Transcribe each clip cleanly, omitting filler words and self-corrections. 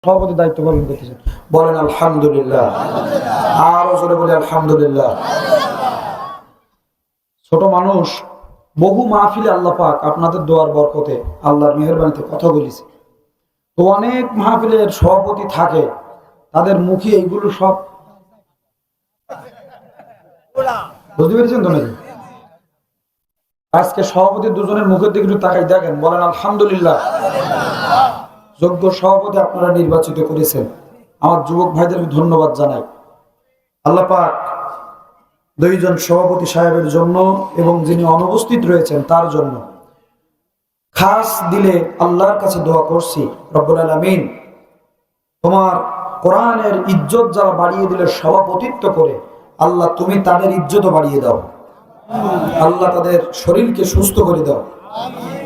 সভাপতির দায়িত্ব পালন করতেছেন, বলেন আলহামদুলিল্লাহ। আরো জোরে বলি আলহামদুলিল্লাহ। ছোট মানুষ, বহু মাহফিলে আল্লাহ পাক আপনাদের দোয়ার বরকতে আল্লাহর মেহেরবানিতে কথা বলেছে। তো অনেক মাহফিলের সভাপতি থাকে, তাদের মুখে এইগুলো সব বুঝতে পেরেছেন তো নাকি? আজকে সভাপতি দুজনের মুখের দিকে একটু তাকাই দেখেন, বলেন আলহামদুলিল্লাহ। যোগ্য সভাপতি আপনারা নির্বাচিত করেছেন, আমার যুবক ভাইদের ধন্যবাদ জানাই। আল্লাহ পাক দুইজন সভাপতি সাহেবের জন্য এবং যিনি অনুপস্থিত রয়েছেন তার জন্য খাস দিলে আল্লাহর কাছে দোয়া করছি, রব্বুল আলামিন তোমার কোরআনের ইজ্জত যারা বাড়িয়ে দিলে সভাপতিত্ব করে, আল্লাহ তুমি তাদের ইজ্জতও বাড়িয়ে দাও। আল্লাহ তাদের শরীরকে সুস্থ করে দাও,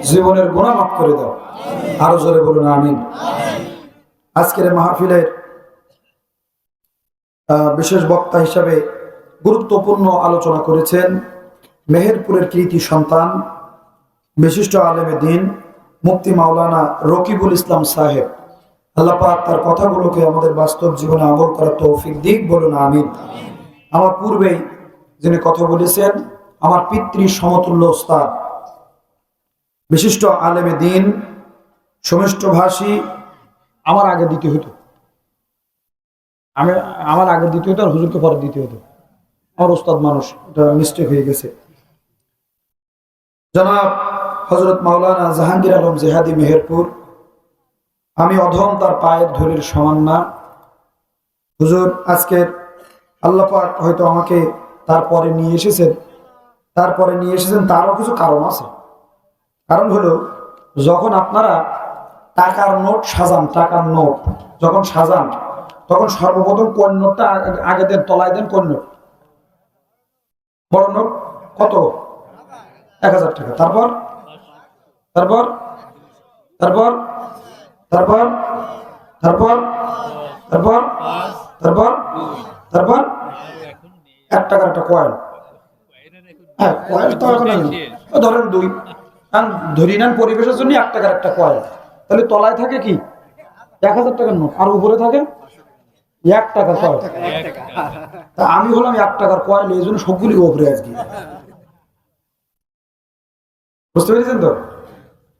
জীবনের গুনাহ মাফ করে দাও। আরো জোরে বলুন আমিন। আজকের মাহফিলের বিশেষ বক্তা হিসাবে গুরুত্বপূর্ণ আলোচনা করেছেন মেহেরপুরের কৃতি সন্তান, বিশিষ্ট আলেমে দ্বীন মুফতি মাওলানা রকিবুল ইসলাম সাহেব। আল্লাহ পাক তার কথাগুলোকে আমাদের বাস্তব জীবনে আমল করার তৌফিক দিক, বলুন আমিন। আমার পূর্বেই যিনি কথা বলেছেন, আমার পিতৃ সমতুল্য ওস্তাদ, বিশিষ্ট আলেমে দ্বীন, সুমিষ্ট ভাষী, আমার আগে দিতে হতো, আমার আগে দিতে হতো আর হুজুরকে পরে দিতে হতো। আমার ওস্তাদ মানুষ, এটা মিস্টেক হয়ে গেছে। জনাব হযরত মাওলানা জাহাঙ্গীর আলম জিহাদি মেহেরপুর, আমি অধম তার পায়ের ধুলির সমান না। হুজুর আজকে আল্লাহ পাক হয়তো আমাকে তারপরে নিয়ে এসেছেন, তারও কিছু কারণ আছে। কারণ হলো, যখন আপনারা টাকার নোট সাজান, টাকার নোট যখন সাজান, তখন সর্বপ্রথম কোন নোটটা আগে দেন, তলায় দেন কোন নোট? বড় নোট কত? 1000 টাকা। তারপর তারপর তারপর তারপর তারপর তারপর তারপর তারপর 1 টাকার একটা কয়েন। হ্যাঁ, কয়েন তো এখন ধরেন 2, ধরি নেন পরিবেশের জন্য 1 টাকার একটা কয়েন। তাহলে তলায় থাকে কি 1000 টাকার নোট, আর উপরে থাকে 1 টাকার কয়েন। তা আমি হলাম 1 টাকার কয়েন, এই জন্য সবগুলি উপরে আজকে, বুঝতে পেরেছেন তো?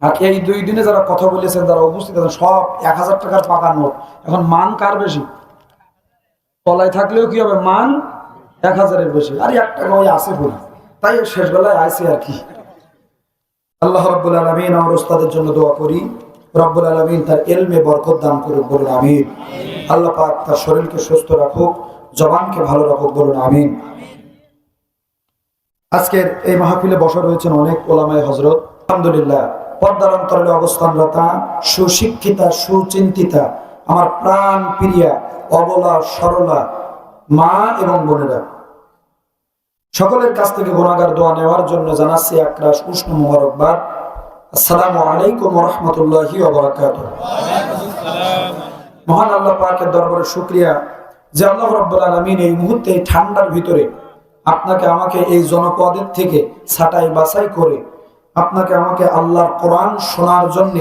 আর এই 2 দিনে যারা কথা বলেছেন, যারা উপস্থিত আছেন, সব 1000 টাকার পাকা নোট। এখন মান কার বেশি? তলায় থাকলেও কি হবে, মান 1000-এর বেশি, আর 1 টাকা ওই আছে বলি, তাই শেষ বেলায় আইসে আর কি। আল্লাহ রাব্বুল আলামিন আমার ওস্তাদের জন্য দোয়া করি, রব্বুল আলামিন তার ইলমে বরকত দান করুক, বলুন আমিন। আল্লাহ পাক তার শরীরকে সুস্থ রাখুক, জবানকে ভালো রাখুক, বলুন আমিন। আজকের এই মাহফিলে বসা রয়েছেন অনেক ওলামায়ে হযরত। আলহামদুলিল্লাহ, পর্দার অন্তরালে অবস্থানরতা, সুশিক্ষিতা, সুচিন্তিতা, আমার প্রাণ প্রিয়া, অবলা সরলা মা এবং বোনেরা, সকলের কাছ থেকে গুনাহগার দোয়া নেওয়ার জন্য জানাচ্ছি একরাশ উষ্ণ মোবারকবাদ। আসসালামু আলাইকুম ওয়া রাহমাতুল্লাহি ওয়া বারাকাতুহু। মহান আল্লাহ পাকের দরবারে শুকরিয়া যে আল্লাহ রাব্বুল আলামিন এই মুহূর্তে এই ঠান্ডার ভিতরে আপনাকে আমাকে এই জনপদের থেকে ছাঁটাই বাছাই করে আপনাকে আমাকে আল্লাহর কোরআন শোনার জন্য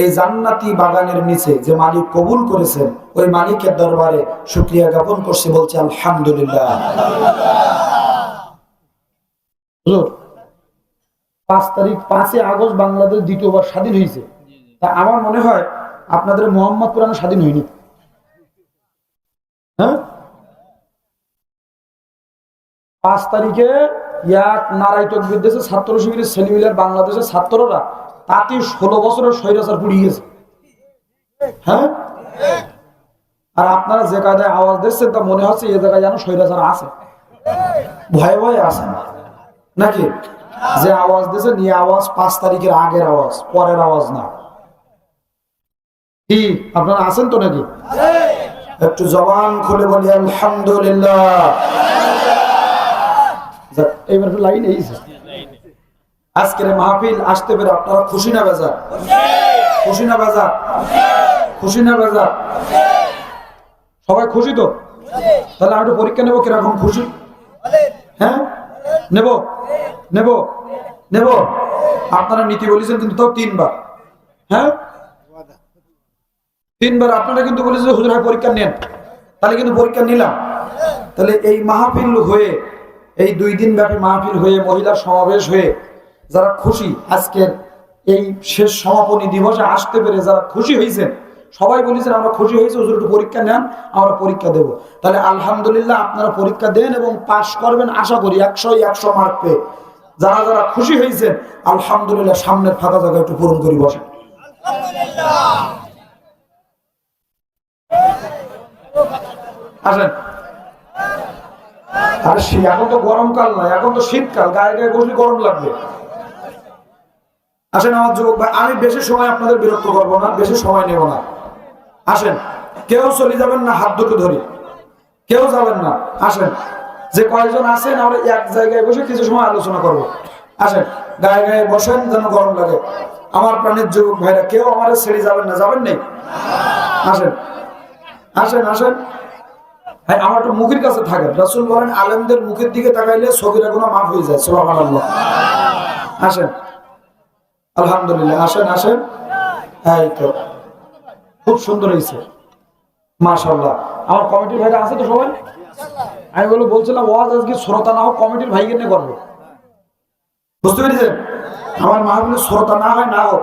এই জান্নাতি বাগানের নিচে যে মালিক কবুল করেছেন, ওই মালিকের দরবারে শুকরিয়া জ্ঞাপন করছি, বলছি আলহামদুলিল্লাহ। 5 আগস্ট বাংলাদেশ দ্বিতীয়বার স্বাধীন হয়েছে। তা আমার মনে হয় আপনাদের মোহাম্মদপুর স্বাধীন হয়নি। হ্যাঁ, 5 তারিখে এক নারাই তকবীর দেশে ছাত্র শিবিরের ছেলেমেয়ের বাংলাদেশের ছাত্ররা তাতে 16 বছরের স্বৈরাচার পুড়িয়ে গেছে। হ্যাঁ, আর আপনারা যে কায়দায় আওয়াজ দিচ্ছেন তা মনে হচ্ছে এই জায়গায় যেন স্বৈরাচার আছে, ভয়ে ভয়ে আছে নাকি? যে আওয়াজ দিয়েছে নিয়ে আওয়াজ 5 তারিখের আগের আওয়াজ, পরের আওয়াজ না। কি আপনারা আছেন তো নাকি? একটু জবান খুলে বলি আলহামদুলিল্লাহ। এইবার লাইন এইছে। আজকের মাহফিল আসতে পেরে আপনারা খুশি না বেজার? খুশি না বেজার? খুশি না বেজার? সবাই খুশি তো? তাহলে আমি একটু পরীক্ষা নেবো কিরকম খুশি। হ্যাঁ, নেব নেব নেব। আপনারা নীতি বলেছেন কিন্তু তাও 3 বার। হ্যাঁ, 3 বার আপনারা কিন্তু বলেছেন যে হুজুর পরীক্ষা নেন, তাহলে কিন্তু পরীক্ষা নিলাম। তাহলে এই মাহফিল হয়ে, এই 2 দিন ব্যাপী মাহফিল হয়ে, মহিলা সমাবেশ হয়ে যারা খুশি, আজকের এই শেষ সমাপনী দিবসে আসতে পেরে যারা খুশি হয়েছেন, সবাই বলেছেন আমরা খুশি হয়েছি, হুজুর একটু পরীক্ষা নেন, আমরা পরীক্ষা দেব। তাহলে আলহামদুলিল্লাহ, আপনারা পরীক্ষা দেন এবং পাশ করবেন আশা করি 100 মার্ক পেয়ে। যারা যারা খুশি হয়েছেন আলহামদুলিল্লাহ, সামনের ফাঁকা জায়গা একটু পূরণ করি বসেন। আসেন। আর এখন তো গরমকাল নয়, এখন তো শীতকাল, গায়ে গায়ে বসলে গরম লাগবে। আসেন আমার যুবক ভাই, আমি বেশি সময় আপনাদের বিরক্ত করবো না, বেশি সময় নেব না। আসেন, কেউ চলে যাবেন না, হাত দুটো ধরি, কেউ যাবেন না। আসেন, যে কয়েকজন আছেন আমরা এক জায়গায় বসে কিছু সময় আলোচনা করব। আসেন, গায়ে গায়ে বসেন, যেন গরম লাগে। আমার প্রাণের যুবক ভাইরা, কেউ আমার ছেড়ে যাবেন না, যাবেন নেই? আসেন আসেন আসেন। হ্যাঁ, আমার তো মুখের কাছে থাকেন। রাসূল বলেন, আলেমদের মুখের দিকে তাকাইলে সগীরা গুনাহ মাফ হয়ে যায়। সুবহানাল্লাহ। আসেন, আলহামদুলিল্লাহ, আসেন আসেন। এই তো খুব সুন্দর হয়েছে, মাশাআল্লাহ। আমার কমিটির ভাইরা আছে তো সবাই? আমি বলছিলাম ওয়াজ আজকে শ্রোতা না হোক, কমিটির ভাইকে নিয়ে করবো, বুঝতে পেরেছেন? আমার মাহফিলের শ্রোতা না হয় না হোক,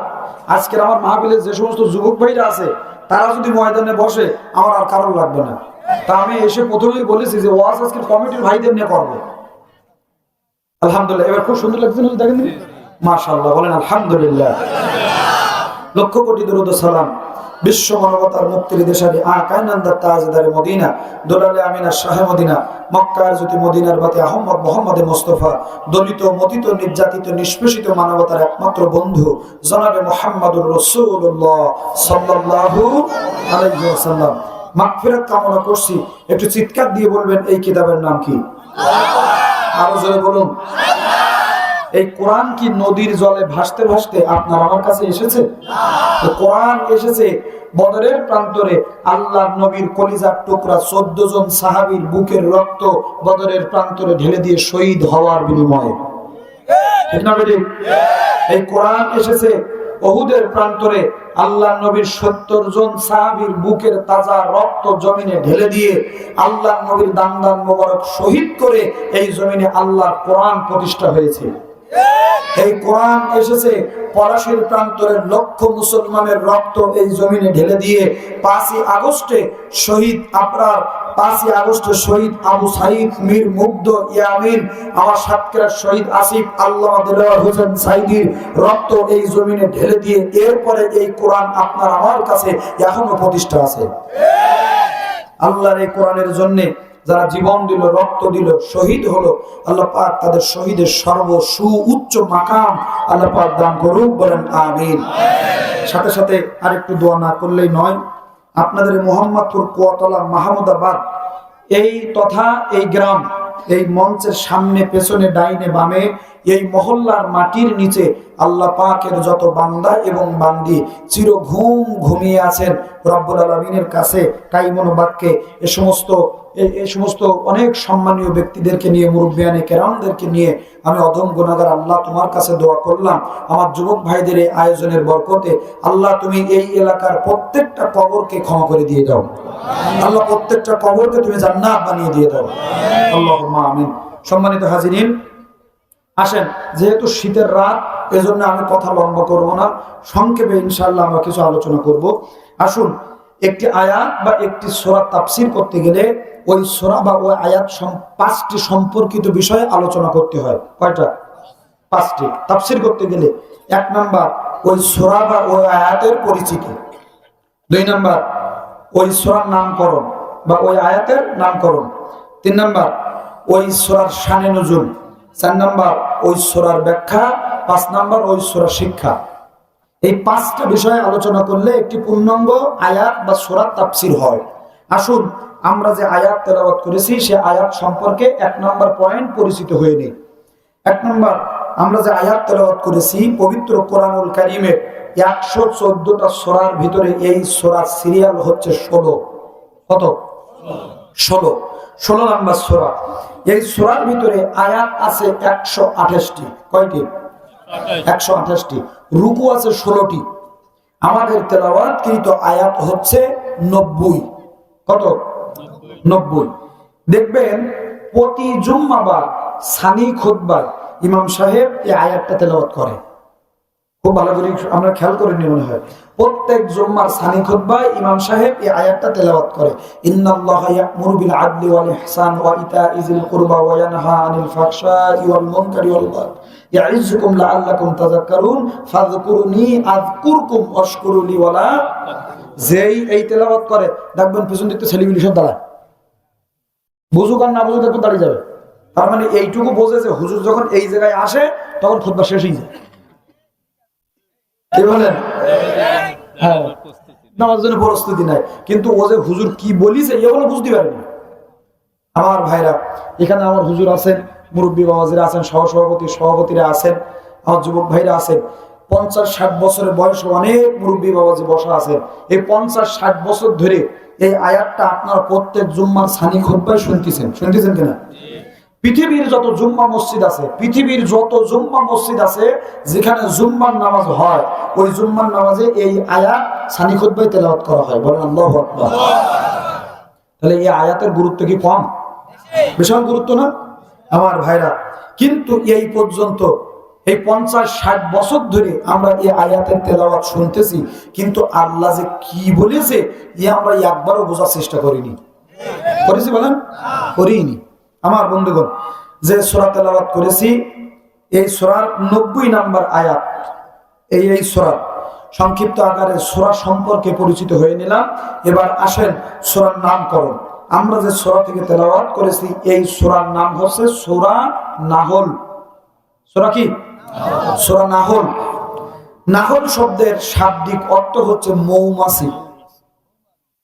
আজকের আমার মাহফিলের যে সমস্ত যুবক ভাইরা আছে তারা যদি ময়দানে বসে, আমার আর কারণ লাগবে না। তা আমি এসে প্রথমেই বলেছি যে ওয়াজ আজকে কমিটির ভাইদের নিয়ে করবো। আলহামদুলিল্লাহ, এবার খুব সুন্দর লাগছে না? দেখেন, মাশাআল্লাহ, বলেন আলহামদুলিল্লাহ। লক্ষ কোটি দরুদ ও সালাম বিশ্ব মানবতার মুক্তির দেশারি কায়নান্দার তাজদারে মদিনা, দোলালে আমিনা শাহে মদিনা, মক্কার জ্যোতি মদিনার বাতি আহমদ মোহাম্মদে মোস্তফা, দলিত মতিত নির্যাতিত নিষ্পেষিত মানবতার একমাত্র বন্ধু জনাবে মুহাম্মদুর রাসূলুল্লাহ সাল্লাল্লাহু আলাইহি ওয়াসাল্লাম। মাগফিরাত কামনা করছি। একটু চিৎকার দিয়ে বলবেন, এই কিতাবের নাম কি? আরো জোরে বলুন। এই কোরআন কি নদীর জলে ভাসতে ভাসতে আপনার আমার কাছে এসেছে? কোরআন এসেছে বদরের প্রান্তরে, আল্লাহ নবীর কলিজার টুকরা 14 জন সাহাবীর বুকের রক্ত বদরের প্রান্তরে ঢেলে দিয়ে শহীদ হওয়ার বিনিময়ে। ঠিক না বেটি? এই কোরআন এসেছে উহুদের প্রান্তরে, আল্লাহ নবীর 70 জন সাহাবীর বুকের তাজা রক্ত জমিনে ঢেলে দিয়ে আল্লাহ নবীর দান মোবারক শহীদ করে এই জমিনে আল্লাহর কোরআন প্রতিষ্ঠা হয়েছে। এই কোরআন এসেছে পলাশীর প্রান্তরের লক্ষ মুসলমানের রক্ত এই জমিনে ঢেলে দিয়ে 5ই আগস্টে শহীদ আবরার, 5ই আগস্টে শহীদ আবু সাইদ মীর মুগ্ধ ইয়ামিন, আমার সাতক্ষীরার শহীদ আসিফ আল্লামা দেলোয়ার হোসেন সাইদির রক্ত এই জমিনে ঢেলে দিয়ে এরপরে এই কোরআন আপনার আমার কাছে এখনো প্রতিষ্ঠা আছে। আল্লাহর এই কোরআনের জন্য যারা জীবন দিল, রক্ত দিল, শহীদ হলো, আল্লাহ পাক তাদের শহীদের উচ্চ মাকাম আল্লাহ পাক দান করুক, বলেন আমিন। সাথে সাথে আরেকটু দোয়া না করলেই নয়। আপনাদের মোহাম্মদপুর, কুয়াতলা, মাহমুদাবাদ এই তথা এই গ্রাম, এই মঞ্চের সামনে, পেছনে, ডাইনে, বামে, এই মহল্লার মাটির নিচে আল্লাহ পাকের যত বান্দা এবং বান্দি চির ঘুমিয়ে আছেন রব্বুল আলামিনের কাছে কাইমন বাক্যে, এই সমস্ত অনেক সম্মানীয় ব্যক্তিদেরকে নিয়ে, মুরব্বিয়ানে কেরামদেরকে নিয়ে আমি অধম গুনাহগার আল্লাহ তোমার কাছে দোয়া করলাম, আমার যুবক ভাইদের এই আয়োজনের বরকতে আল্লাহ তুমি এই এলাকার প্রত্যেকটা কবরকে ক্ষমা করে দিয়ে দাও। আল্লাহ প্রত্যেকটা কবরকে তুমি জান্নাত বানিয়ে দিয়ে দাও। আল্লাহুম্মা আমিন। সম্মানিত হাজিরিন, আসেন, যেহেতু শীতের রাত, এজন্য আমি কথা লম্বা করব না, সংক্ষেপে ইনশাআল্লাহ আমরা কিছু আলোচনা করব। আসুন, একটি আয়াত বা একটি সূরা তাফসীর করতে গেলে ওই সূরা বা ওই আয়াত 5টি সম্পর্কিত বিষয়ে আলোচনা করতে হয়। কয়টা? 5টি। তাফসীর করতে গেলে 1 নাম্বার ওই সূরা বা ওই আয়াতের পরিচিতি, 2 নাম্বার ওই সূরার নামকরণ বা ওই আয়াতের নামকরণ, 3 নাম্বার ওই সূরার শানে নুজুল, 4 নাম্বার ওই সূরার ব্যাখ্যা, 5 নাম্বার ওই সূরার শিক্ষা। এই 5টা বিষয়ে আলোচনা করলে একটি পূর্ণাঙ্গ আয়াত বা সূরা তাফসীর হয়। আসুন, আমরা যে আয়াত তেলাওয়াত করেছি সে আয়াত সম্পর্কে 1 নাম্বার পয়েন্ট পরিচিত হয়ে নেই। 1 নাম্বার, আমরা যে আয়াত তেলাওয়াত করেছি পবিত্র কোরআনুল কারীমের 114টা সূরার ভিতরে এই সূরার সিরিয়াল হচ্ছে 16। কত? 16 নাম্বার সূরা। এই সূরার ভিতরে আয়াত আছে 128টি। কয়টি? 128টি। রুকু আছে 16টি। আমাদের তেলাওয়াতকৃত আয়াত হচ্ছে 90। কত? 90। দেখবেন প্রতি জুম্মাবার সানি খুতবায় ইমাম সাহেব এই আয়াতটা তেলাওয়াত করে। খুব ভালো করে আমরা খেয়াল করে নিয়ে মনে হয় প্রত্যেক জুম্মার সানি খুতবায় ইমাম সাহেব এই আয়াতটা তেলাওয়াত করে। ইন্নাল্লাহা ইয়া'মুরু বিল আদলি ওয়াল ইহসান ওয়া ইতাইজিল কুরবা ওয়া ইয়ানহা আনিল ফাহশাই ওয়াল মুনকারি ওয়াল বাগই ইয়া'iযুকুম লাআল্লাকুম তাযাক্কারুন ফাযকুরুনি আযকুরকুম ওয়াশকুরুলি ওয়ালা। যেই এই তেলাওয়াত করে দেখবেন পিছন দিকে ছেলেগুলি সব দাঁড়ায়, বুঝুক আর না বুঝুক দেখবেন দাঁড়িয়ে যাবে। তার মানে এইটুকু বোঝে যে হুজুর যখন এই জায়গায় আসে তখন খুতবা শেষ হয়ে যায়। কি বলেন? হ্যাঁ, নামাজের জন্য প্রস্তুতি নাই, কিন্তু ও যে হুজুর কি বলিছে এগুলো বুঝতে পারেনি। আমার ভাইরা, এখানে আমার হুজুর আছেন, মুরব্বী বাবাজিরা আছেন, সভাপতিরা আছেন, আমার যুবক ভাইরা আছেন। 50-60 বছরের বয়সে অনেক মুরব্বী বাবাজি বসা আছেন। এই 50-60 বছর ধরে এই আয়াতটা আপনারা প্রত্যেক জুম্মার সানি খুতবায় শুনতেছেন কিনা? পৃথিবীর যত জুম্মা মসজিদ আছে যেখানে জুম্মার নামাজ হয়, ওই জুম্মার নামাজে এই আয়াত সানি খুতবায় তেলাওয়াত করা হয়। বলেন আল্লাহু আকবার। তাহলে এই আয়াতের গুরুত্ব কি কম? বিশাল গুরুত্ব না আমার ভাইরা? কিন্তু এই পর্যন্ত এই 50-60 বছর ধরে আমরা এই আয়াতের তেলাওয়াত শুনতেছি, কিন্তু আল্লাহ যে কি বলেছে আমরা একবারও বোঝার চেষ্টা করিনি। করেছি? বলেন করিনি। আমার বন্ধুগণ, যে সূরা তেলাওয়াত করেছি এই সূরার 90 নাম্বার আয়াত। এই সূরা সংক্ষিপ্ত আকারে সূরা সম্পর্কে পরিচিত হয়ে নিলাম। এবার আসেন সূরার নামকরণ। আমরা যে সূরা থেকে তেলাওয়াত করেছি এই সূরার নাম হচ্ছে সূরা নাহল। সূরা কি? সূরা নাহল। নাহল শব্দের শাব্দিক অর্থ হচ্ছে মৌমাছি।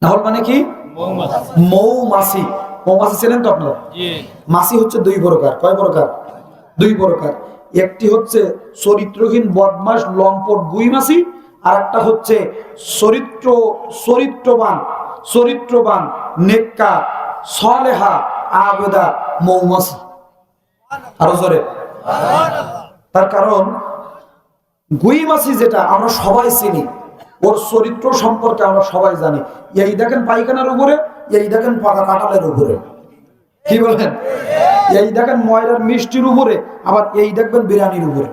নাহল মানে কি? মৌমাছি। মৌমাছি ছিলেন তো আপনারা? মাছি হচ্ছে 2 প্রকার। কয় প্রকার? 2 প্রকার। একটি হচ্ছে চরিত্রহীন বদমাশ লম্পট গুই মাছি, আর একটা হচ্ছে চরিত্রবান নেককার সালেহা আবেদা মৌমাছি। আরো জোরে। তার কারণ গুই মাছি যেটা আমরা সবাই চিনি, ওর চরিত্র সম্পর্কে আমরা সবাই জানি। এই দেখেন পায়খানার উপরে, এই দেখেন পাকা কাঁঠালের উপরে। কি বলেন? এই দেখেন ময়রার মিষ্টির উপরে, আবার এই দেখবেন বিরিয়ানির উপরে।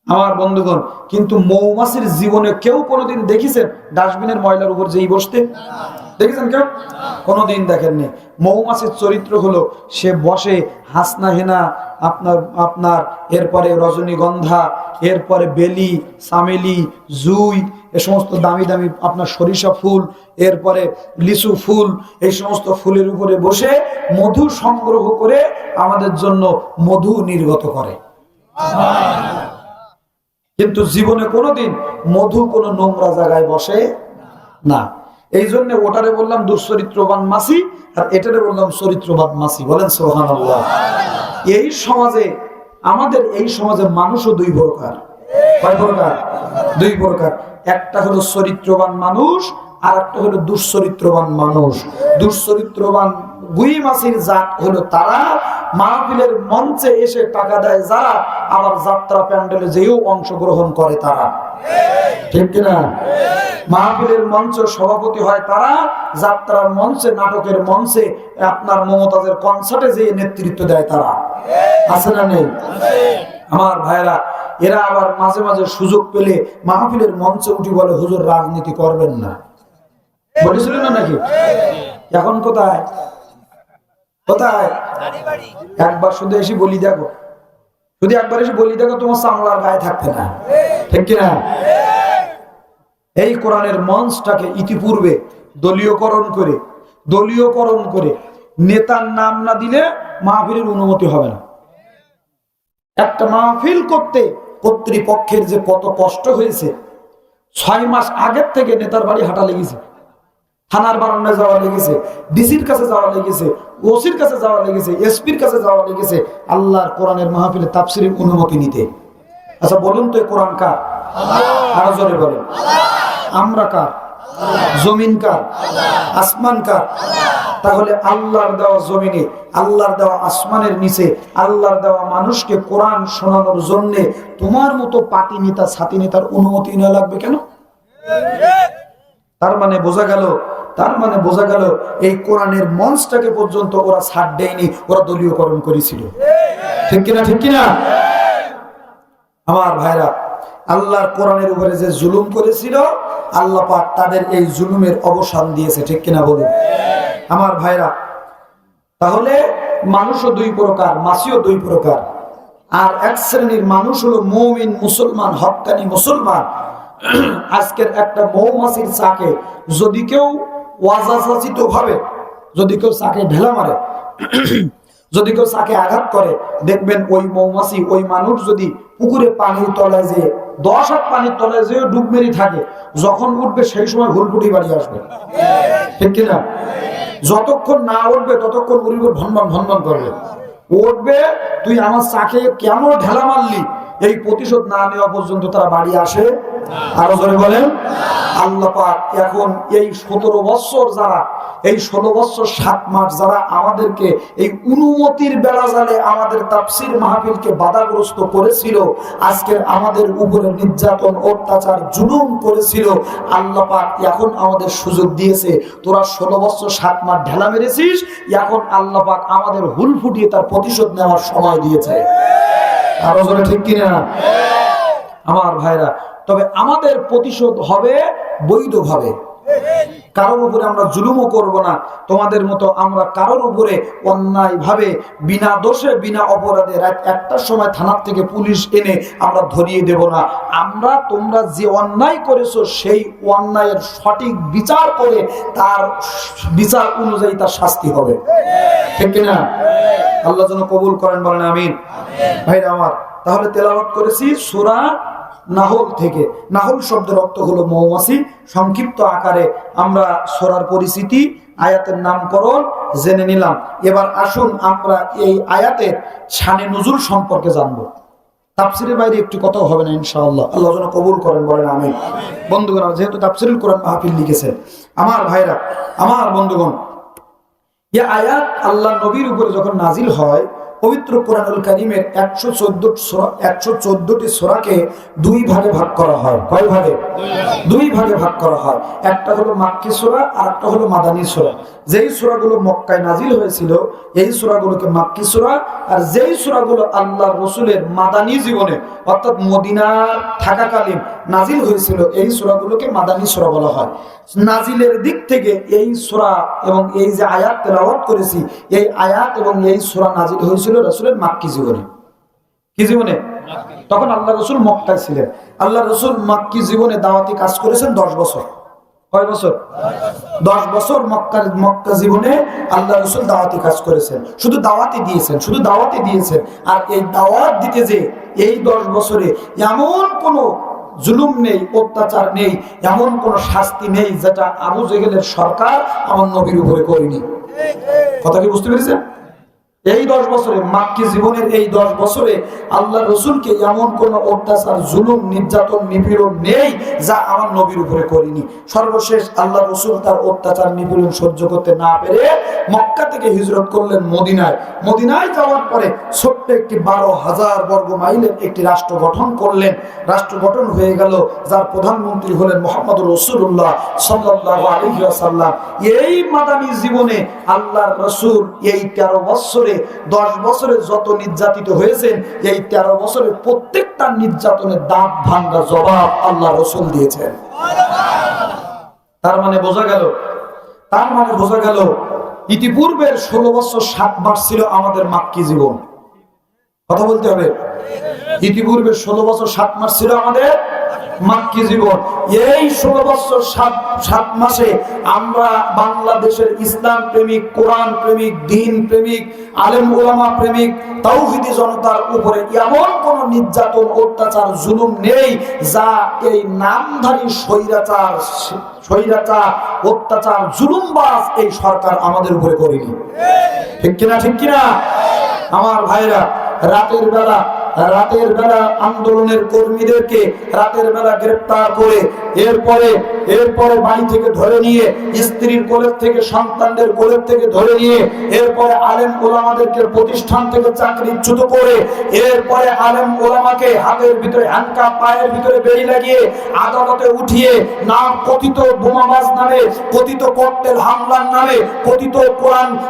আমার বন্ধুগণ, কিন্তু মৌমাছির জীবনে কেউ কোনোদিন দেখেছেন ডাস্টবিনের ময়লার উপর যেই বসতে? দেখেছেন কেউ? কোনোদিন দেখেননি। মৌমাছির চরিত্র হলো সে বসে হাসনা হেনা, আপনার এরপরে রজনীগন্ধা, এরপরে বেলি, চামেলি, জুই, এ সমস্ত দামি দামি আপনার সরিষা ফুল, এরপরে লিচু ফুল, এই সমস্ত ফুলের উপরে বসে মধু সংগ্রহ করে আমাদের জন্য মধু নির্গত করে। কিন্তু জীবনে কোনোদিন মধু কোনো নোংরা জায়গায় বসে না। এই জন্য ওটারে বললাম দুশ্চরিত্রবান মাছি, আর এটারে বললাম চরিত্রবান মাছি। বলেন সুবহানাল্লাহ। আমাদের এই সমাজে মানুষও 2 প্রকার। কয় প্রকার? 2 প্রকার। একটা হলো চরিত্রবান মানুষ, আর একটা হলো দুশ্চরিত্রবান মানুষ। দুশ্চরিত্রবান গুই মাছির জাত হলো তারা, মাহফিলের মঞ্চে এসে টাকা দেয় যারা, আবার যাত্রা প্যান্ডেলে যেও অংশগ্রহণ করে তারা। ঠিক কিনা? মাহফিলের মঞ্চ সভাপতি হয় তারা, যাত্রার মঞ্চে, নাটকের মঞ্চে, আপনার মমতাজের কনসার্টে যে নেতৃত্ব দেয় তারা। আছে না নেই? আমার ভাইরা, এরা আবার মাঝে মাঝে সুযোগ পেলে মাহফিলের মঞ্চে উঠি বলে হুজুর রাজনীতি করবেন না। বলেছিলেন না নাকি? এখন কোথায়? একবার শুধু এসে বলি দেখো, তোমার চামড়ার গায়ে থাকবে না। ঠিক কিনা? এই কোরআনের মঞ্চটাকে ইতিপূর্বে দলীয়করণ করে নেতার নাম না দিলে মাহফিলের অনুমতি হবে না। একটা মাহফিল করতে কর্তৃপক্ষের যে কত কষ্ট হয়েছে, 6 মাস আগের থেকে নেতার বাড়ি হাঁটা লেগেছে, থানার বারান্দায় যাওয়া লেগেছে, ডিসির কাছে যাওয়া লেগেছে, ওসির কাছে যাওয়া লেগেছে, এসপির কাছে যাওয়া লেগেছে আল্লাহর কোরআনের মাহফিলে তাফসীরের অনুমতি নিতে। আচ্ছা বলুন তো, কোরআন কার? আরো জোরে বলেন। আমরা কার? জমিন কার? আসমান কার? তাহলে আল্লাহর দেওয়া জমিনে, আল্লাহর দেওয়া আসমানের নিচে, আল্লাহর দেওয়া মানুষকে কোরআন শোনানোর জন্য তোমার মতো পাতি নেতা ছাতি নেতার অনুমতি নেওয়া লাগবে কেন? তার মানে বোঝা গেল এই কোরআনের মঞ্চটাকে পর্যন্ত ওরা ছাড় দেয়নি, ওরা দলীয়করণ করেছিল। ঠিক কিনা? আমার ভাইরা, আল্লাহর কোরআনের উপরে যে জুলুম করেছিল, আল্লাহ পাক তাদের এই জুলুমের অবসান দিয়েছে। ঠিক কিনা বলুন আমার ভাইরা? তাহলে মানুষও দুই প্রকার, মাছিও দুই প্রকার। আর এক শ্রেণীর মানুষ হলো মুমিন মুসলমান, হক্কানি মুসলমান। আজকের একটা মৌমাছির চাকে যদি কেউ ওয়াজাচিত ভাবে, যদি কেউ চাকে ঢেলা মারে, যদি কেউ চাকে আঘাত করে, দেখবেন ওই মৌমাছি, ওই মানুষ যদি পুকুরে পানির তলায় যে 10 হাত পানির তলায় যে ডুব মেরি থাকে, যখন উঠবে সেই সময় হুলপুটি বাড়ি আসবে। ঠিক কিনা? যতক্ষণ না উঠবে ততক্ষণ উড়িবে ভনভন করবে। উঠবে, তুই আমার চাকে কেন ঢেলা মারলি, এই প্রতিশোধ না নেওয়া পর্যন্ত তারা বাড়ি আসে। আরো জোরে বলেন আল্লাহ পাক এখন এই 17 বছর যারা, এই 16 বছর 7 মাস যারা আমাদেরকে এই অনুমতির বেড়াজালে আমাদের তাফসীর মাহফিলকে বাধাগ্রস্ত করেছিল, আজকের আমাদের উপরে নির্যাতন অত্যাচার জুলুম করেছিল, আল্লাহ পাক এখন আমাদের সুযোগ দিয়েছে। তোরা 16 বছর 7 মাস ঢেলা মেরেছিস, এখন আল্লাহ পাক আমাদের হুল ফুটিয়ে তার প্রতিশোধ নেওয়ার সময় দিয়েছে। আরো জোরে ঠিক কিনা আমার ভাইরা? তবে আমাদের প্রতিশোধ হবে বৈধভাবে, কারোর উপরে আমরা জুলুমও করব না। তোমাদের মতো আমরা কারোর উপরে অন্যায় ভাবে বিনা দোষে বিনা অপরাধে রাত 1টার সময় থানার থেকে পুলিশ এনে আমরা ধরিয়ে দেব না। আমরা তোমরা যে অন্যায় করেছো সেই অন্যায়ের সঠিক বিচার করে তার বিচার অনুযায়ী তার শাস্তি হবে। ঠিক কিনা? আল্লাহ যেন কবুল করেন, বলেন আমিন। ভাইরা আমার, তাহলে তেলাওয়াত করেছি সূরা নাহল থেকে। নাহল শব্দের অর্থ হলো মৌমাছি। সংক্ষিপ্ত আকারে আমরা সূরার পরিচিতি, আয়াতের নামকরণ জেনে নিলাম। এবার আসুন আমরা এই আয়াতের শানে নুজুল সম্পর্কে জানবো। তাফসীরের বাইরে একটু কথাও হবে না ইনশাআল্লাহ। আল্লাহ যেন কবুল করেন, বলেন আমিন। বন্ধুগণ, যেহেতু তাফসীরুল কোরআন মাহফিল লিখেছেন আমার ভাইরা, আমার বন্ধুগণ, এই আয়াত আল্লাহ নবীর উপরে যখন নাজিল হয়, পবিত্র কোরআনুল কারীমের 114টি সূরাকে দুই ভাগে ভাগ করা হয়। কয় ভাগে? দুই ভাগে ভাগ করা হয়। একটা হলো মাক্কি সূরা আর একটা হলো মাদানী সূরা। যেই সূরাগুলো মক্কায় নাজিল হয়েছিল এই সূরাগুলোকে মাক্কি সূরা, আর যেই সূরাগুলো আল্লাহর রাসূলের মাদানী জীবনে অর্থাৎ মদিনার থাকাকালীন নাজিল হয়েছিল এই সূরাগুলোকে মাদানী সূরা বলা হয়। নাজিলের দিক থেকে এই সূরা এবং এই যে আয়াত তেলাওয়াত করেছি, এই আয়াত এবং এই সূরা নাজিল হয়েছিল রাসূলের মাক্কি জীবনে। কি জীবনে? তখন আল্লাহ রাসূল মক্কায় ছিলেন। আল্লাহ রাসূল মাক্কি জীবনে দাওয়াতি কাজ করেছেন 10 বছর। কয় বছর? 10 বছর মক্কা জীবনে আল্লাহ রাসূল দাওয়াতি কাজ করেছেন। শুধু দাওয়াতি দিয়েছেন। আর এই দাওয়াত দিতে যে এই 10 বছরে এমন কোনো জুলুম নেই, অত্যাচার নেই, এমন কোন শাস্তি নেই যেটা আবু জেহেলের সরকার আমার নবীর উপরে করেনি। কথা কি বুঝতে পেরেছেন? এই 10 বছরে, মাক্কি জীবনের এই 10 বছরে আল্লাহ রাসূলকে এমন কোন অত্যাচার, জুলুম, নির্যাতন, নিপীড়ন নেই যা আমার নবীর উপরে করেনি। সর্বশেষ আল্লাহ রাসূল তার অত্যাচার, নিপীড়ন সহ্য করতে না পেরে মক্কা থেকে হিজরত করলেন মদিনায়। মদিনায় যাওয়ার পরে ছোট্ট একটি 12,000 বর্গ মাইলের একটি রাষ্ট্র গঠন করলেন। রাষ্ট্র গঠন হয়ে গেল, যার প্রধানমন্ত্রী হলেন মুহাম্মদুর রাসূলুল্লাহ সাল্লাল্লাহু আলাইহি ওয়াসাল্লাম। এই মাদানী জীবনে আল্লাহর রাসূল এই 13 বছরে, 10 বছরে যত নির্যাতিত হয়েছেন, এই 13 বছরে প্রত্যেকটা নির্যাতনের দাঁত ভাঙ্গা জবাব আল্লাহ রাসূল দিয়েছেন। তার মানে বোঝা গেল ইতিপূর্বের 16 বছর 7 মাস ছিল আমাদের মাক্কি জীবন। কথা বলতে হবে। ইতিপূর্বে 16 বছর 7 মাস ছিল আমাদের মাক্কি জীবন। এই 16 বছর 7 মাসে আমরা বাংলাদেশের ইসলাম প্রেমিক, কোরআন প্রেমিক, দ্বীন প্রেমিক, আলেম ওলামা প্রেমিক, তাওহীদি জনতার উপরে এমন কোন নির্যাতন, অত্যাচার, জুলুম নেই যা এই নামধারী স্বৈরাচার, অত্যাচার, জুলুমবাজ এই সরকার আমাদের উপরে করেনি। ঠিক কিনা? আমার ভাইরা, রাতের বেলা রাতের বেলা আন্দোলনের কর্মীদেরকে রাতের বেলা গ্রেফতার করে এরপরে বাড়ি থেকে ধরে নিয়ে, স্ত্রীর কোলের থেকে, সন্তানদের কোলের থেকে ধরে নিয়ে, এরপরে আলেম ওলামাদেরকে প্রতিষ্ঠান থেকে চাকরিচ্যুত করে, এরপরে আলেম ওলামাকে হাতের ভিতরে হ্যান্ডকাপ, পায়ের ভিতরে বেড়ি লাগিয়ে আদালতে উঠিয়ে নাম কথিত বোমাবাজ নামে, কথিত ককটেল হামলার নামে, কথিত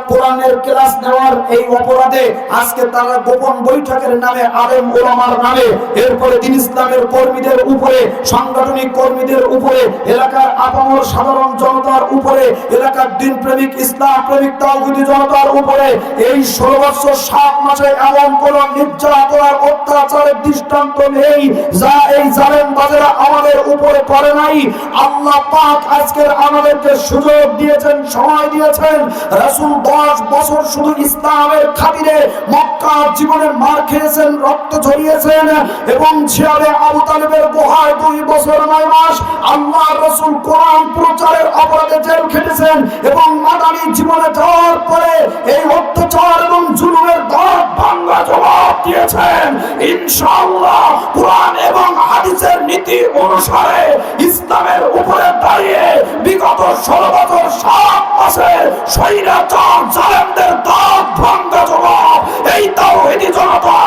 কোরআনের ক্লাস নেওয়ার এই অপরাধে আজকে তারা গোপন বৈঠকের নামে, আলেম ওলামার নামে, এরপরে দিন ইসলামের কর্মীদের উপরে, সাংগঠনিক কর্মীদের উপরে, এলাকার আপামর সাধারণ জনতার উপরে, এলাকার দিন প্রেমিক, ইসলাম প্রেমিক তাওহীদি জনতার উপরে এই 16 বছর 7 মাসে এমন কোন নির্যাতন, অত্যাচারের দৃষ্টান্ত নেই যা এই জালেমবাজেরা আমাদের উপরে করে নাই। আল্লাহ পাক আজকের আমাদেরকে সুযোগ দিয়েছেন, সময় দিয়েছেন। রাসূল 10 বছর শুধু ইসলামের খাতিরে মক্কার জীবনে মার খেয়েছেন, রক্ত ঝরিয়েছেন, এবং জিয়ারে আবু তালেবের গুহায় 2 বছর 9 মাস আল্লাহ রাসূল কোরআন প্রচারের অপরাধে জেল খেটেছেন, এবং মাদানী জীবনে যাওয়ার পরে এই অত্যাচার এবং জুলুমের দাঁত ভাঙা জবাব দিয়েছেন। ইনশাআল্লাহ কোরআন এবং হাদিসের নীতি অনুসারে ইসলামের উপরে দাঁড়িয়ে বিগত 16 বছর 7 মাসে স্বৈরাচার জালেমদের দাঁত ভাঙা জবাব এই তাওহীদি জনতা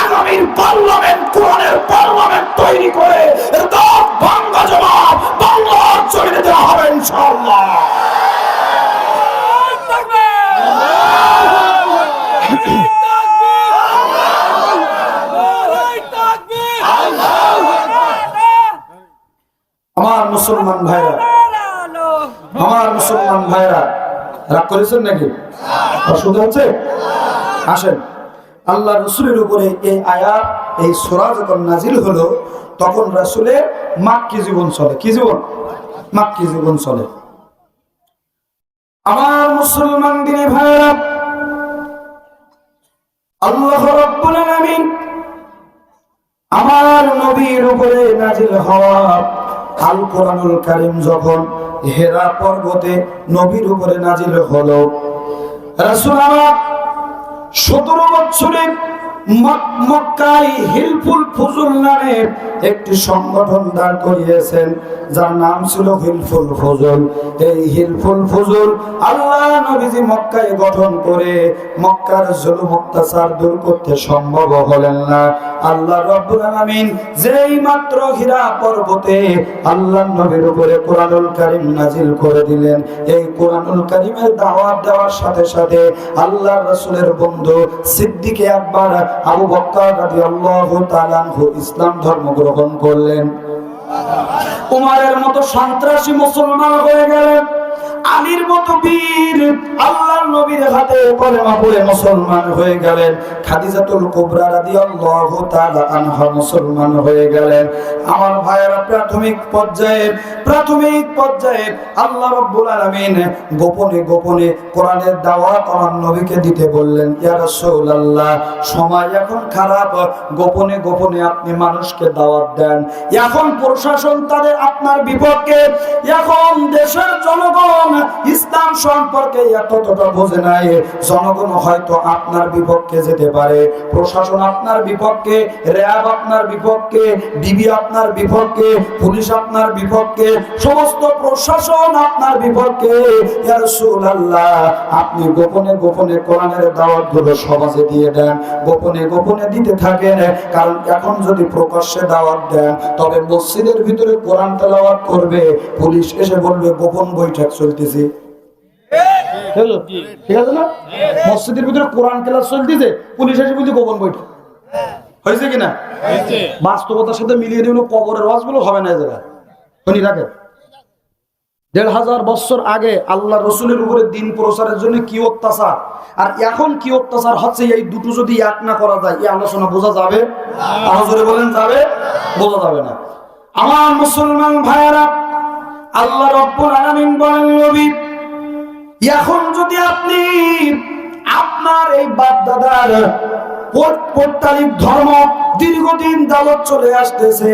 আগামীর পার্লামেন্ট, কোরআনের পার্লামেন্ট তৈরি করে দাঁত ভাঙা জবাব বাংলার জমিনে দেওয়া হবে ইনশাআল্লাহ। আমার মুসলমান ভাইরা রাগ করেছেন নাকি? অসুবিধা হচ্ছে? আসেন, আল্লাহ রাসূলের উপরে এই আয়াত, এই সূরা যখন নাজিল হলো তখন রাসূলের মাক্কি জীবন চলে। কি জীবন? মাক্কি জীবন চলে। আমার মুসলমান দিনী ভাইরা, আল্লাহ রাব্বুল আলামিন আমার নবীর উপরে নাজিল হওয়া আল কোরআনুল কারীম যখন হেরা পর্বতে নবীর উপরে নাজিল হলো, রাসূল আমার 17 বছরে মক্কায় হিলফুল ফুজুল নামে একটি সংগঠন দাঁড় করিয়েছেন, যার নাম ছিল হিলফুল ফুজুল। এই হিলফুল ফুজুল আল্লাহ নবীজি মক্কায় গঠন করে মক্কার জুলুম অত্যাচার দূর করতে সম্ভব হলেন না। আল্লাহ রাব্বুল আলামিন যেই মাত্র হীরা পর্বতে আল্লাহ নবীর উপরে কোরআনুল কারীম নাজিল করে দিলেন, এই কোরআনুল কারীমের দাওয়াত দেওয়ার সাথে সাথে আল্লাহর রাসূলের বন্ধু সিদ্দিক আকবর আবু বকর রাদিয়াল্লাহু তাআলা আনহু ইসলাম ধর্ম গ্রহণ করলেন। উমরের মতো সন্ত্রাসী মুসলমান হয়ে গেলেন। আলীর মতো বীর আল্লাহর নবীর হাতে কলেমা পড়ে মুসলমান হয়ে গেলেন। খাদিজাতুল কুবরা রাদিয়াল্লাহু তাআলা আনহা মুসলমান হয়ে গেলেন। আমার ভাইয়েরা, প্রাথমিক পর্যায়ে আল্লাহ রাব্বুল আলামিন গোপনে গোপনে কোরআনের দাওয়াত আমার নবীকে দিতে বললেন। ইয়া রাসূলুল্লাহ, সময় এখন খারাপ, গোপনে গোপনে আপনি মানুষকে দাওয়াত দেন। এখন প্রশাসন তাদের আপনার বিপক্ষে, এখন দেশের জনগণ ইসলাম সম্পর্কে এতটা বোঝে নাই, জনগণ হয়তো আপনার বিপক্ষে যেতে পারে, প্রশাসন আপনার বিপক্ষে, র্যাব আপনার বিপক্ষে, ডিবি আপনার বিপক্ষে, পুলিশ আপনার বিপক্ষে, সমস্ত প্রশাসন আপনার বিপক্ষে। ইয়া রাসূলুল্লাহ, আপনি গোপনে গোপনে কোরআনের দাওয়াতগুলো সমাজে দিয়ে দেন, গোপনে গোপনে দিতে থাকেন। কারণ এখন যদি প্রকাশ্যে দাওয়াত দেন তবে মসজিদের ভিতরে কোরআন তেলাওয়াত করবে, পুলিশ এসে বলবে গোপন বৈঠক চলতেছে। ঠিক আছে না? মসজিদের ভিতরে কোরআন ক্লাস চলতেছে, পুলিশ এসে বলছে গোপন বৈঠক। হয়েছে কিনা? বাস্তবতার সাথে মিলিয়ে দিল কবরের ওয়াজগুলো হবে না। এই জায়গায় শুনি রাখে 1500 বছর আগে আল্লাহ রসুলের উপরে দিন প্রচারের জন্য কি অত্যাচার, আর এখন কি অত্যাচার হচ্ছে, এই দুটো যদি এক না করা যায় এই আলোচনা বোঝা যাবে? আরো জোরে বলেন, যাবে? বোঝা যাবে না। আমার মুসলমান ভাইয়েরা, আল্লাহ রাব্বুল আলামিন বলেন, নবী, এখন যদি আপনি আপনার এই বাপ দাদার পৌত্তলিক ধর্ম দীর্ঘদিন যাবত চলে আসতেছে।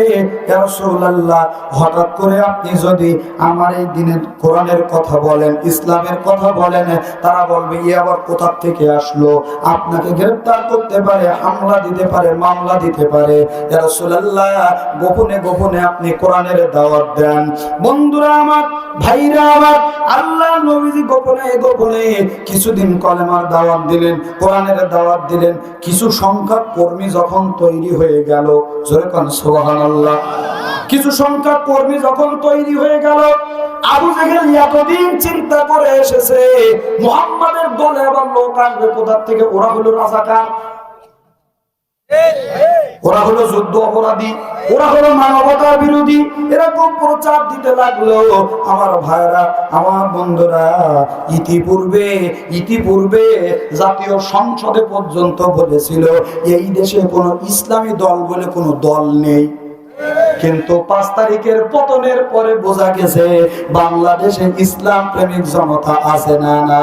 ইয়া রাসূলুল্লাহ, হঠাৎ করে আপনি যদি আমার এই দিনের কোরআনের কথা বলেন, ইসলামের কথা বলেন, তারা বলবে এ আবার কোথা থেকে আসলো, আপনাকে গ্রেফতার করতে পারে, হামলা দিতে পারে, মামলা দিতে পারে। ইয়া রাসূলুল্লাহ, গোপনে গোপনে আপনি কোরআনের দাওয়াত দেন। বন্ধুরা আমার, ভাইরা আমার, আল্লাহ নবীজি গোপনে গোপনে কিছুদিন কলেমার দাওয়াত দিলেন, কোরআনের দাওয়াত দিলেন। কিছু সংখ্যক কর্মী যখন তৈরি হয়ে গেল, জোরে কোন সুবহানাল্লাহ, কিছু সংখ্যক কর্মী যখন তৈরি হয়ে গেল, আবু জেহেল এতদিন চিন্তা করে এসেছে মুহাম্মাদের দলে আবার লোক আসবে কোথা থেকে। ওরা হলো রাজাকার, ওরা হলো যুদ্ধ অপরাধী, ওরা হলো মানবতার বিরোধী, এরকম প্রচার দিতে লাগলো। আমার ভাইরা, আমার বন্ধুরা, ইতিপূর্বে জাতীয় সংসদে পর্যন্ত বলেছিল এই দেশে কোনো ইসলামী দল বলে কোনো দল নেই। কিন্তু 5 তারিখের পতনের পরে বোঝা গেছে বাংলাদেশে ইসলাম প্রেমিক জনতা আছে না না,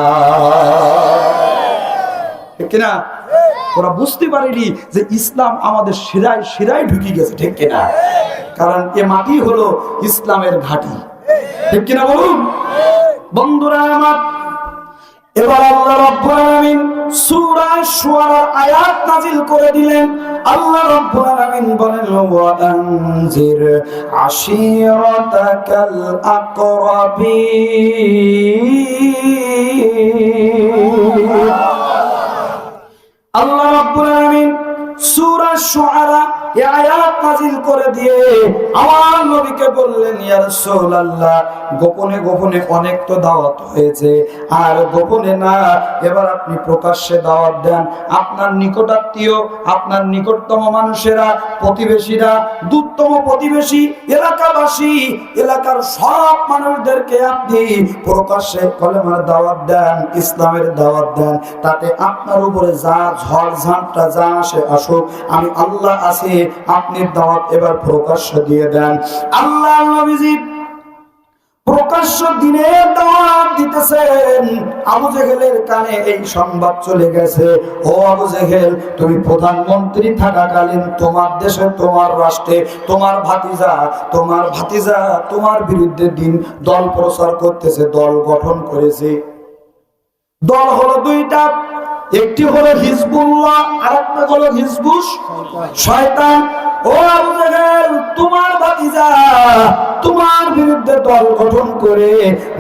ঠিক কিনা? ওরা বুঝতে পারেনি যে ইসলাম আমাদের শিরায় শিরায় ঢুকে গেছে, ঠিক কিনা? কারণ এ মাটি হলো ইসলামের ঘাঁটি, ঠিক কিনা বলুন বন্ধুরা আমার। এবার আল্লাহ রাব্বুল আলামিন সূরা শুআরার আয়াত নাযিল করে দিলেন। আল্লাহ রাব্বুল আলামিন বলেন, ওয়া আনজির আশীরাতাকাল আকরাবিন। আল্লাহ রাব্বুল আলামিন সূরা শুআরা এই আয়াত নাযিল করে দিয়ে আমার নবীকে বললেন, ইয়া রাসূলুল্লাহ, গোপনে গোপনে অনেক তো দাওয়াত হয়েছে, আর গোপনে না, এবার আপনি প্রকাশ্যে দাওয়াত দেন। আপনার নিকটাত্মীয়, আপনার নিকটতম মানুষেরা, প্রতিবেশীরা, দূরতম প্রতিবেশী, এলাকাবাসী, এলাকার সব মানুষদেরকে আপনি প্রকাশ্যে কলেমার দাওয়াত দেন, ইসলামের দাওয়াত দেন। তাতে আপনার উপরে যা ঝড় ঝাপটা যা আসে আসুক, আমি আল্লাহ আছি, আপনি দাওয়াত এবার প্রকাশ্য দিয়ে দেন। আল্লাহ নবীজি প্রকাশ্য দিনের দাওয়াত দিতেছেন। আবু জেহেলের কানে এই সংবাদ চলে গেছে, ও আবু জেহেল, তুমি প্রধানমন্ত্রী থাকাকালীন তোমার দেশে, তোমার রাষ্ট্রে তোমার ভাতিজা তোমার বিরুদ্ধে দল প্রচার করতেছে, দল গঠন করেছে। দল হলো দুইটা, একটি হলো হিজবুল্লাহ, আরেকটা হলো হিজবুশ শয়তান। ও আবু জেহেল, তোমার ভাতিজা তোমার বিরুদ্ধে দল গঠন করে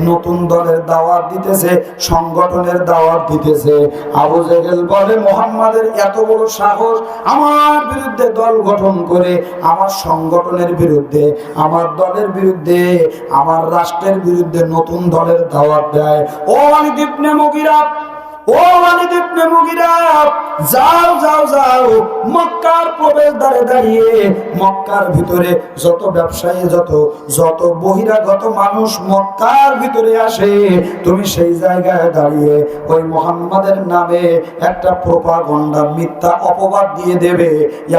নতুন দলের দাওয়াত দিতেছে, সংগঠনের দাওয়াত দিতেছে। আবু জেহেল বলে, মুহাম্মাদের এত বড় সাহস, আমার বিরুদ্ধে দল গঠন করে আমার সংগঠনের বিরুদ্ধে, আমার দলের বিরুদ্ধে, আমার রাষ্ট্রের বিরুদ্ধে নতুন দলের দাওয়াত দেয়। ও ওয়ালিদ ইবনে মুগিরা, ও ওয়ালিদ ইবনে মুগিরা, যাও যাও যাও, মক্কার প্রবেশদ্বারে দাঁড়িয়ে, মক্কার ভিতরে যত ব্যবসায়ী, যত বহিরাগত মানুষ মক্কার ভিতরে আসে, তুমি সেই জায়গায় দাঁড়িয়ে ওই মুহাম্মাদের নামে একটা প্রোপাগান্ডা, মিথ্যা অপবাদ দিয়ে দেবে,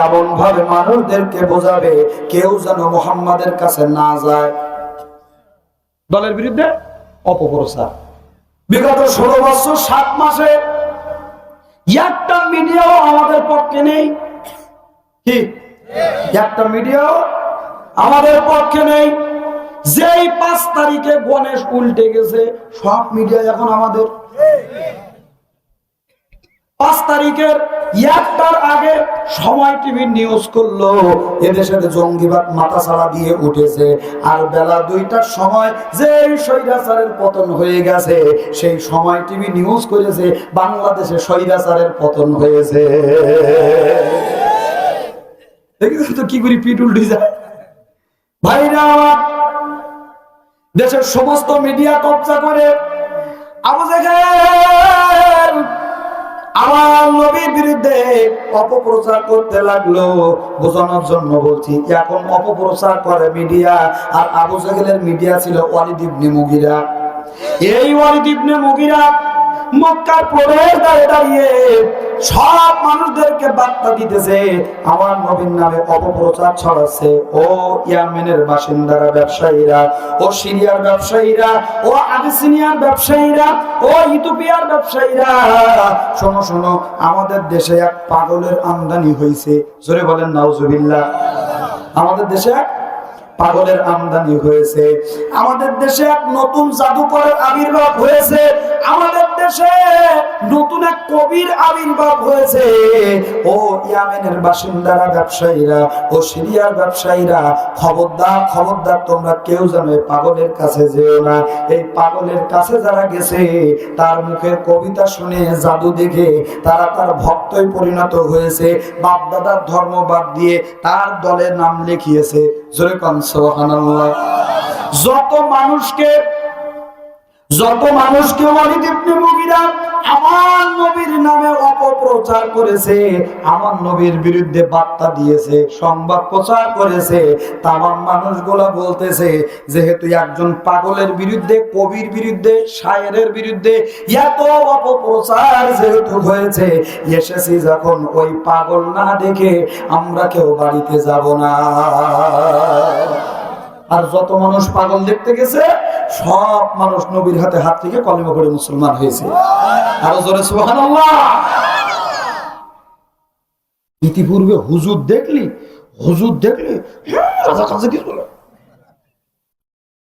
এমন ভাবে মানুষদেরকে বোঝাবে কেউ যেন মুহাম্মাদের কাছে না যায়। দলের বিরুদ্ধে অপপ্রচার। বিগত 16 বছর 7 মাসে একটা মিডিয়াও আমাদের পক্ষে নেই, কি একটা মিডিয়াও আমাদের পক্ষে নেই। যেই 5 তারিখে গণেশ উল্টে গেছে, সব মিডিয়া এখন আমাদের। 5 তারিখের 1টার আগে সময় টিভি নিউজ করলো এদেশের জঙ্গিবাদ মাথাছাড়া দিয়ে উঠেছে, আর বেলা 2টার সময় যে স্বৈরাচারের পতন হয়ে গেছে, সেই সময় টিভি নিউজ করেছে বাংলাদেশে স্বৈরাচারের পতন হয়েছে। দেখেছেন তো কি করে পিট উল্টে যায় ভাইরা। দেশের সমস্ত মিডিয়া কবজা করে আবু জেহেল আমার নবীর বিরুদ্ধে অপপ্রচার করতে লাগলো। বোঝানোর জন্য বলছি, এখন অপপ্রচার করে মিডিয়া, আর আবু জেহেলের মিডিয়া ছিল ওয়ালিদ ইবনে মুগিরা। এই ওয়ালিদ ইবনে মুগিরা মক্কার প্রবেশদ্বারে দাঁড়িয়ে সব মানুষদেরকে বার্তা দিতেছে, আমার নবীর নামে অপপ্রচার ছড়াচ্ছে। ও ইয়ামেনের বাসিন্দারা, ব্যবসায়ীরা, ও সিরিয়ার ব্যবসায়ীরা, ও আবিসিনিয়ার ব্যবসায়ীরা, ও ইথিওপিয়ার ব্যবসায়ীরা, শোনো শোনো, আমাদের দেশে এক পাগলের আমদানি হয়েছে। জোরে বলেন নাউজুবিল্লাহ। আমাদের দেশে এক পাগলের আমদানি হয়েছে। আমাদের দেশে এক নতুন জাদুকরের আবির্ভাব হয়েছে। আমাদের দেশে নতুন এক কবির আবির্ভাব হয়েছে। ও ইয়ামেনের বাসিন্দারা, ব্যবসায়ীরা, ও সিরিয়ার ব্যবসায়ীরা, খবরদার খবরদার, তোমরা কেউ যেন এই পাগলের কাছে যেও না। এই পাগলের কাছে যারা গেছে, তার মুখের কবিতা শুনে, জাদু দেখে তারা তার ভক্তই পরিণত হয়েছে। বাপ দাদার ধর্ম বাদ দিয়ে তার দলে নাম লিখিয়েছে। জোরে কোন সুবহানাল্লাহ। যত মানুষকে ওয়ালিদ ইবনে মুগীরা আমার নবীর নামে অপপ্রচার করেছে, আমার নবীর বিরুদ্ধে বার্তা দিয়েছে, সংবাদ প্রচার করেছে, তামাম মানুষগুলা বলতেছে, যেহেতু একজন পাগলের বিরুদ্ধে, কবির বিরুদ্ধে, শায়েরের বিরুদ্ধে এত অপপ্রচার যেহেতু হয়েছে, এসেছি যখন, ওই পাগল না দেখে আমরা কেউ বাড়িতে যাব না। আর যত মানুষ পাগল দেখতে গেছে, সব মানুষ নবীর হাতে হাত থেকে কলেমা পড়ে মুসলমান হয়েছে। আরো জোরে সুবহানাল্লাহ। ইতিপূর্বে হুজুর দেখলি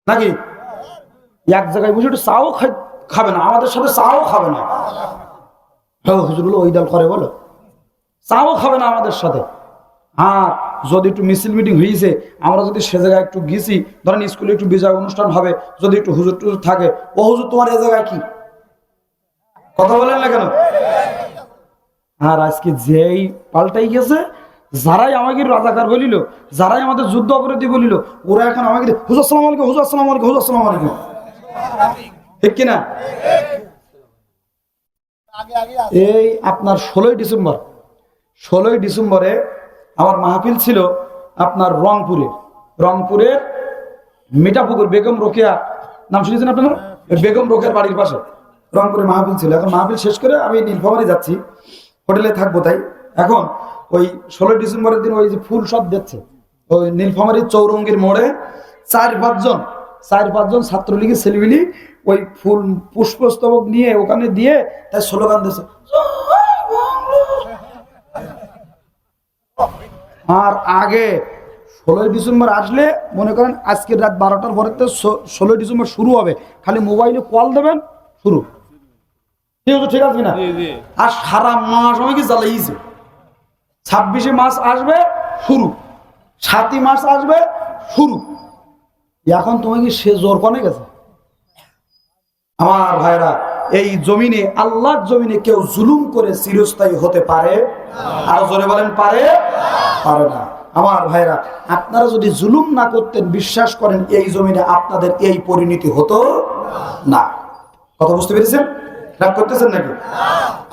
নাকি এক জায়গায় বসে একটু চাও খাবে না, আমাদের সাথে চাও খাবে না। হ্যাঁ, হুজুর গুলো ওই দল করে বলো, চাও খাবে না আমাদের সাথে। আর যদি একটু মিছিল মিটিং হয়েছে, আমরা যদি সে জায়গায় একটু গেছি, ধরেন স্কুলে একটু বিজয় অনুষ্ঠান হবে, যদি একটু হুজুর টুজুর থাকে, ও হুজুর তোমার এ জায়গায় কি কথা বলেন না কেন? আর আজকে যেই পাল্টাই গেছে, যারাই আমাকে রাজাকার বলিল, যারাই আমাদের যুদ্ধ অপরাধী বলিল, ওরা এখন আমাকে হুজুর আসসালামু আলাইকুম, হুজুর আসসালামু আলাইকুম, হুজুর আসসালামু আলাইকুম। ঠিক কিনা? এই আপনার 16ই ডিসেম্বরে আমার মাহফিল ছিল আপনার রংপুরের মিঠাপুকুর বেগম রোকেয়া, নাম শুনেছেন আপনারা? বেগম রোকেয়ার বাড়ির পাশে রংপুরে মাহফিল ছিল। এখন মাহফিল শেষ করে আমি নীলফামারী যাচ্ছি, হোটেলে থাকবো। তাই এখন ওই 16 ডিসেম্বরের দিন ওই যে ফুল সব দিচ্ছে, ওই নীলফামারীর চৌরঙ্গীর মোড়ে 4-5 জন ছাত্রলীগের ছেলেমিলি ওই ফুল পুষ্পস্তবক নিয়ে ওখানে দিয়ে তাই স্লোগান দিচ্ছে। আর আগে 16 ডিসেম্বর আসলে মনে করেন আজকে রাত 12টার পরে 16 ডিসেম্বর শুরু হবে, খালি মোবাইলে কল দেবেন, শুরু। ঠিক আছে কিনা? আর সারা মাস আমাকে জ্বালাইছে। 26 মাস আসবে শুরু, 7 মাস আসবে শুরু। এখন তোমাকে সে জোর কনে গেছে? আমার ভাইরা, এই জমিনে, আল্লাহর জমিনে কেউ জুলুম করে চিরস্থায়ী হতে পারে? আর জোরে বলেন, পারে না। আমার ভাইরা, আপনারা যদি জুলুম না করতেন, বিশ্বাস করেন এই জমিনে আপনাদের এই পরিণতি হতো না। কথা বুঝতে পেরেছেন? রাগ করতেছেন নাকি?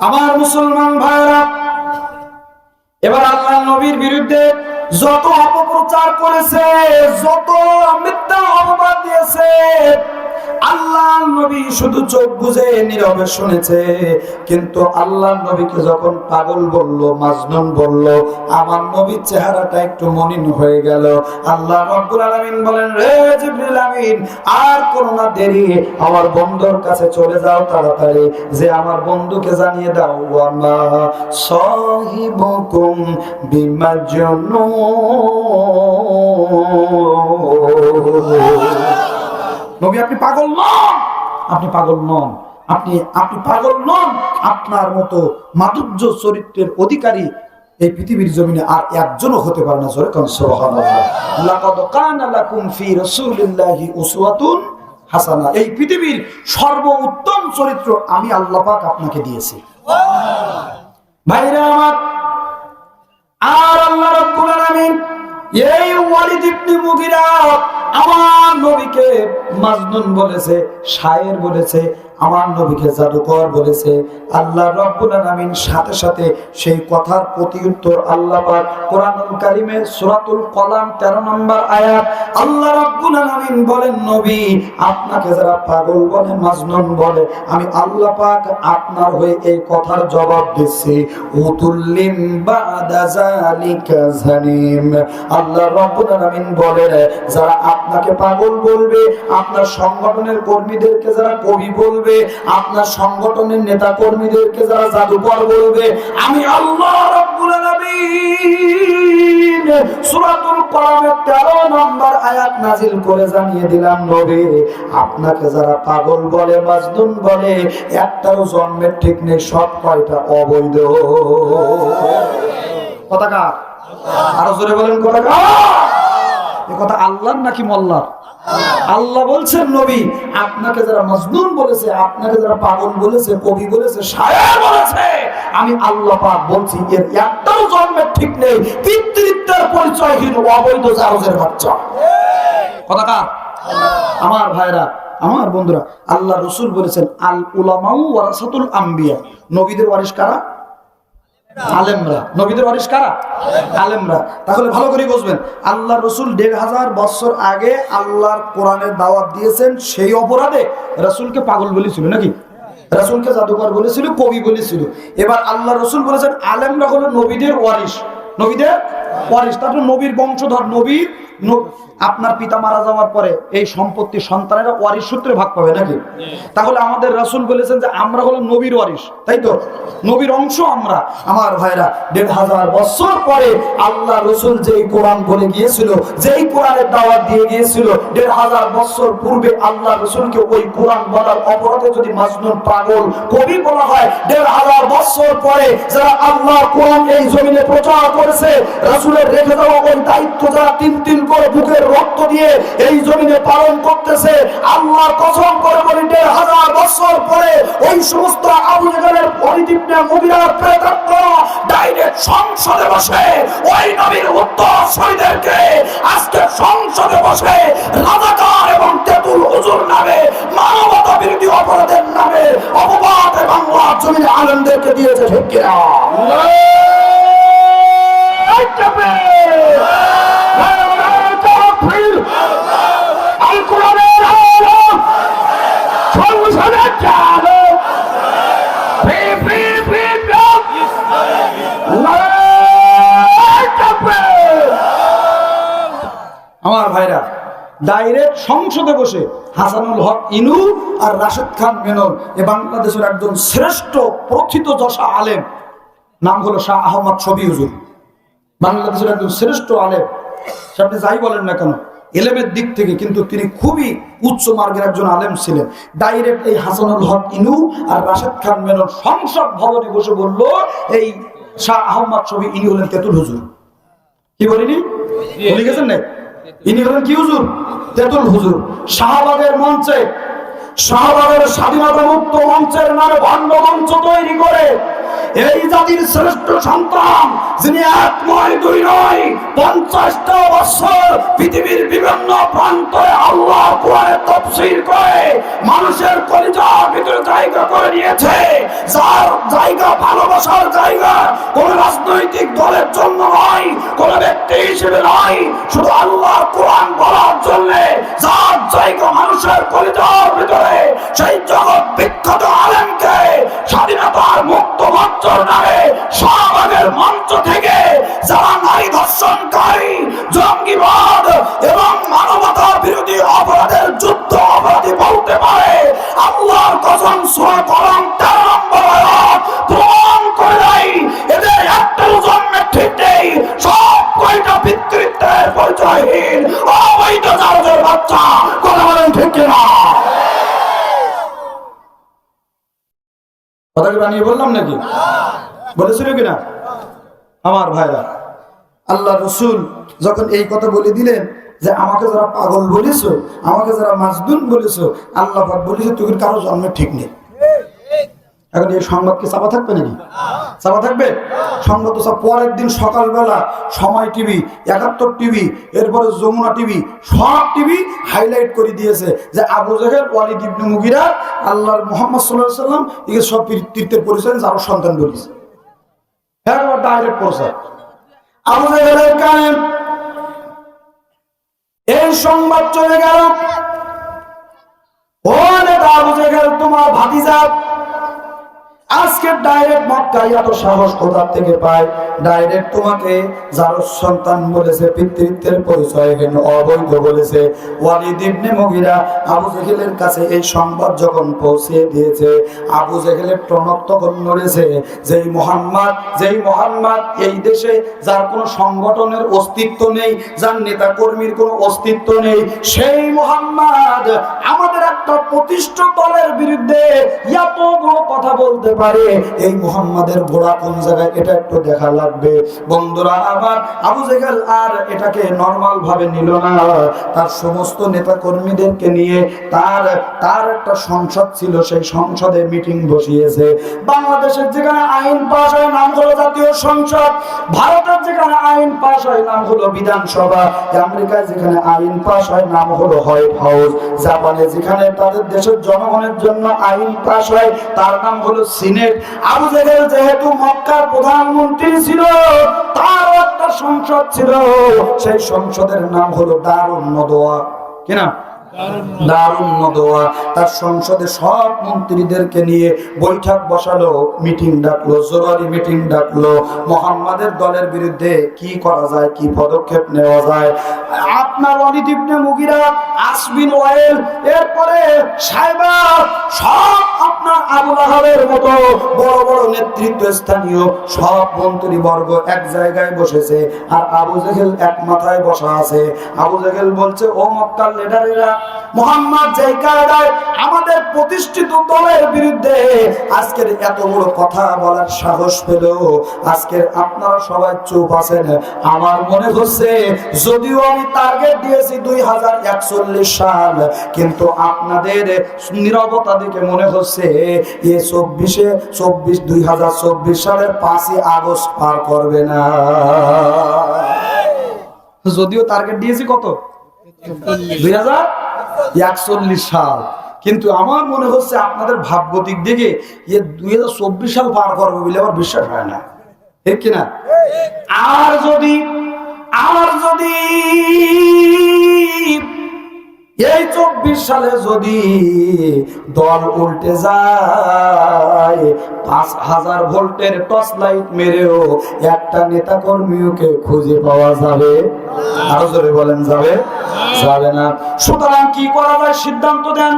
আমার মুসলমান ভাইরা, এবার আল্লাহ নবীর বিরুদ্ধে যত অপপ্রচার করেছে, যত মিথ্যা অপবাদ দিয়েছে, আল্লাহ নবী শুধু চোখ বুজে নীরবে শুনেছে। কিন্তু আল্লাহ নবীকে যখন পাগল বলল, মাজনুন বলল, আমার নবীর চেহারাটা একটু মলিন হয়ে গেল। আল্লাহ রাব্বুল আলামিন বলেন, রে জিবরিল আমিন, আর কোনো না দেরি, আমার বন্ধুর কাছে চলে যাও তাড়াতাড়ি, যে আমার বন্ধুকে জানিয়ে দাও, ওয়ামা সাহিবুকুম বিমাজনুন। নবী, আপনি পাগল নন, আপনি পাগল নন, আপনি পাগল নন। আপনার মতো মাধুর্য চরিত্রের অধিকারী এই পৃথিবীর জমিনে আর একজনও হতে পারে না। জোরে কোন সুবহানাল্লাহ। লাকাদ কানা লাকুম ফি রাসূলিল্লাহি উসওয়াতুন হাসানা। এই পৃথিবীর সর্বোত্তম চরিত্র আমি আল্লাহ পাক আপনাকে দিয়েছি। ভাইরা আমার, আর আল্লাহ রাব্বুল আলামিন এই ওয়ালিদ ইবনে মুগীরা আমার নবীকে মাজনুন বলেছে, শায়ের বলেছে, আমার নবীকে জাদুকর বলেছে। আল্লাহ রাব্বুল আলামিন সাথে সাথে সেই কথার প্রতিউত্তর আল্লাহ পাক কোরআনুল কারীমে সূরাতুল কলাম 13 নম্বর আয়াত আল্লাহ রাব্বুল আলামিন বলেন, নবী আপনাকে যারা পাগল বলে, মাজনুন বলে, আমি আল্লাহ পাক আপনার হয়ে এই কথার জবাব দিচ্ছি। উতুল্লিম বাদা যালিকা জানিম। আল্লাহ রাব্বুল আলামিন বলেন, যারা আপনাকে পাগল বলবে, আপনার সংগঠনের কর্মীদেরকে যারা কবি বলবে, আপনার সংগঠনের নেতা কর্মীদেরকে যারা জাদুকর বলবে, আমি আল্লাহ রাব্বুল আলামিন সূরাতুল কলামের 13 নম্বর আয়াত নাজিল করে জানিয়ে দিলাম, নবী আপনাকে যারা পাগল বলে, মাজনুন বলে, একটাও জন্মের ঠিক নেই, সব কয়টা অবৈধ। কথা কার? আরো জোরে বলেন কথা কার? এই কথা আল্লাহর নাকি মোল্লার? আল্লাহ বলছেন, নবী আপনাকে যারা মাজনুন বলেছে, আপনাকে যারা পাগল বলেছে, কবি বলেছে, শায়ের বলেছে, আমি আল্লাহ পাক বলছি এর একটাও জন্মের ঠিক নেই, পিতৃত্বের পরিচয়হীন অবৈধ জারজের বাচ্চা। কথা কার? আমার ভাইরা, আমার বন্ধুরা, আল্লাহ রাসূল বলেছেন, আল উলামাউ ওয়ারাসাতুল আম্বিয়া। নবীদের ওয়ারিস কারা? আলেমরা। নবীদের ওয়ারিস কারা? আলেমরা। তাহলে ভালো করে বুঝবেন, আল্লাহ রাসূল ১৫০০ বছর আগে আল্লাহর কোরআনের দাওয়াত দিয়েছেন, সেই অপরাধে রাসূলকে পাগল বলেছিল নাকি? রাসূলকে জাদুকর বলেছিল, কবি বলেছিল। এবার আল্লাহ রাসূল বলেছেন আলেমরা হলো নবীদের ওয়ারিস। নবীদের ওয়ারিস, তারপর নবীর বংশধর। নবীর আপনার পিতা মারা যাওয়ার পরে এই সম্পত্তি সন্তানেরা ওয়ারিশ সূত্রে ভাগ পাবে নাকি? তাহলে আমাদের রাসূল বলেছেন যে আমরা হলো নবীর ওয়ারিশ, তাই তো? নবীর অংশ আমরা। আমার ভাইরা, ১৫০০ বছর পরে আল্লাহ রাসূল যেই কোরআন বলে গিয়েছিল, যেই কোরআনের দাওয়াত দিয়ে গিয়েছিল, ১৫০০ বছর পূর্বে আল্লাহ রাসূলকে ওই কোরআন বলার অপরাধে যদি মাজনুন, পাগল, কবি বলা হয়, ১৫০০ বছর পরে যারা আল্লাহর কোরআন এই জমিনে প্রচার করেছে, রাসূলের রেখে দেওয়া ওই দায়িত্ব যারা তিল তিল করে বুকের রক্ত দিয়ে এই জমিনে পালন করতেছে, আল্লাহর কসম করে বলি ১৫০০ বছর পরে ওই সমস্ত আবু জাহেলের পরিদীপ্ত মুগিরার প্রেতাত্ম ডাইরেক্ট সংসদে বসে ওই নবীর উত্তরসূরিদেরকে আজকে সংসদে বসে রাজাকার এবং তেতুল হুজুর নামে মানবতা বিরোধী অপরাধের নামে অপবাদ বাংলার জমিনে আলেমদেরকে দিয়েছে। ঠিক কিনা? আমার ভাইরা, ডাইরেক্ট সংসদে বসে হাসানুল হক ইনু আর রাশেদ খান মেনন, এ বাংলাদেশের একজন শ্রেষ্ঠ প্রথিত যশা আলেম, নাম হলো শাহ আহমদ শফি হুজুর। বাংলাদেশের একজন শ্রেষ্ঠ আলেম, আপনি যাই বলেন না কেন এলেমের দিক থেকে, কিন্তু তিনি খুবই উচ্চ মার্গের একজন আলেম ছিলেন। ডাইরেক্ট এই হাসানুল হক ইনু আর রাশেদ খান মেনন সংসদ ভবনে বসে বলল, এই শাহ আহমদ শফি ইনি হলেন তেতুল হুজুর। কি বলিনি? বলে গেছেন না? ইনি হলেন কি হুজুর? তেতুল হুজুর। শাহবাগের মঞ্চে, শাহবাগের স্বাধীনতা মুক্ত মঞ্চের নামে ভণ্ড মঞ্চ তৈরি করে এই জাতির শ্রেষ্ঠ সন্তান, যিনি এক নয় দুই নয় 50টা বছর পৃথিবীর বিভিন্ন প্রান্তে আল্লাহর কোরআনের তাফসীর করে মানুষের কলিজার ভিতরে জায়গা করে নিয়েছে, যার জায়গা ভালোবাসার জায়গা, কোন রাজনৈতিক দলের জন্য নয়, কোন ব্যক্তি হিসেবে নয়, শুধু আল্লাহর কোরআন বলার জন্য যার জায়গা মানুষের কলিজার ভিতরে, সেই জগৎ বিখ্যাত আলেমকে স্বাধীনতার মুক্ত মঞ্চের নামে শাহবাগের মঞ্চ থেকে যারা নারী ধর্ষণকারী, জঙ্গিবাদ এবং মানবতার বিরোধী অপরাধের যুদ্ধ অপরাধী বলতে পারে, আল্লাহর কসম সূরা কলম 13 নম্বর আয়াত প্রমাণ করে দেয় এদের একটাও জন্মের ঠিক নেই, সব কয়টা পিতৃত্বের পরিচয়হীন অবৈধ জারজের বাচ্চা। কথা বলেন ঠিক কিনা? কথা কি বানিয়ে বললাম নাকি? বলেছিল কিনা? আমার ভাইরা, আল্লাহ রাসূল যখন এই কথা বলে দিলেন যে আমাকে যারা পাগল বলেছ, আমাকে যারা মাজনুন বলেছ, আল্লাহ পাক বলেছে তোর কারো জন্মের ঠিক নেই। এখন এই সংবাদ কি চাপা থাকবে নাকি? চাপা থাকবে সংবাদ তো সব পরের দিন সকালবেলা সময় টিভি, 71 টিভি, এরপরে যমুনা টিভি, সব টিভি হাইলাইট করে দিয়েছে যে আবু জেহেল, ওয়ালিদ ইবনে মুগিরা, আল্লাহর মুহাম্মদ সাল্লাল্লাহু আলাইহি ওয়াসাল্লাম এগুলো সব তীর্থের পরিচয় যারও সন্তান বলেছে। হ্যাঁ, ডাইরেক্ট প্রচার। আবু জেহেলের কানে এই সংবাদ চলে গেল, ও নেতা আবু জেহেল, তোমার ভাতিজা আজকে ডাইরেক্ট মক্কায় এত সাহস কোথা থেকে পায়? ডাইরেক্ট তোমাকে যার সন্তান বলেছে, পিতৃত্বের পরিচয় কেন অবৈধ বলেছে। ওয়ালিদ ইবনে মুগিরা আবু জেহেলের কাছে এই সংবাদ যখন পৌঁছে দিয়েছে, আবু জেহেলের টনক তখন নড়েছে। যেই মোহাম্মদ এই দেশে যার কোনো সংগঠনের অস্তিত্ব নেই, যার নেতা কর্মীর কোনো অস্তিত্ব নেই, সেই মোহাম্মদ আমাদের একটা প্রতিষ্ঠিত দলের বিরুদ্ধে এত বড় কথা বলতে পারে। এই মুহাম্মাদের ঘোড়া কোন জায়গায়, এটা একটু দেখা লাগবে। বন্ধুরা আমার, আবু জেহেল আর এটাকে নরমাল ভাবে নিল না। তার সমস্ত নেতা কর্মীদেরকে নিয়ে তার একটা সংসদ ছিল, সেই সংসদে মিটিং বসিয়েছে। বাংলাদেশের যেখানে আইন পাশ হয় নাম হলো জাতীয় সংসদ, ভারতের যেখানে আইন পাশ হয় নাম হলো বিধানসভা, আমেরিকায় যেখানে আইন পাশ হয় নাম হলো হোয়াইট হাউস, জাপানে যেখানে তাদের দেশের জনগণের জন্য আইন পাশ হয় তার নাম হলো সিনেট। আবু জেহেল যেহেতু মক্কার প্রধানমন্ত্রী ছিল, তার একটা সংসদ ছিল, সেই সংসদের নাম হলো দারুন নদওয়া। কিনা দারুন নদওয়া। তার সংসদে সব মন্ত্রীদেরকে নিয়ে বৈঠক বসালো, মিটিং ডাকলো, জরুরি মিটিং ডাকলো। মুহাম্মাদের দলের বিরুদ্ধে কি করা যায়, কি পদক্ষেপ নেওয়া যায়। আপনার ওয়ালিদ ইবনে মুগিরা, আসবিন ওয়াইল, এরপরে সাইবা, সব আপনার আবু লাহাবের মতো বড় বড় নেতৃত্ব স্থানীয় সব মন্ত্রীবর্গ এক জায়গায় বসেছে, আর আবু জেহেল এক মাথায় বসা আছে। আবু জেহেল বলছে, ও মক্কার লিডারেরা, মুহাম্মদ যেই কায়দায় আমাদের প্রতিষ্ঠিত দলের বিরুদ্ধে আজকের এত বড় কথা বলার সাহস পেল, আজকের আপনারা সবাই চুপ আছেন। আমার মনে হচ্ছে যদিও আমি টার্গেট দিয়েছি 2041 সাল, কিন্তু আপনাদের নীরবতা দেখে মনে হচ্ছে এই 2024 সালের 5ই আগস্ট পার করবে না। যদিও টার্গেট দিয়েছি কত, 2041 সাল, কিন্তু আমার মনে হচ্ছে আপনাদের ভাবগতিক দিকে 2024 সাল পার করবে বলে আমার বিশ্বাস হয় না, ঠিক কিনা? আর যদি এই 24 সালে যদি দল উল্টে যায়, 5000 ভোল্টের টর্চ লাইট মেরেও একটা নেতা কর্মীকে খুঁজে পাওয়া যাবে? আরো জোরে বলেন, যাবে? যাবে না। সুতরাং কি করা যায় সিদ্ধান্ত দেন,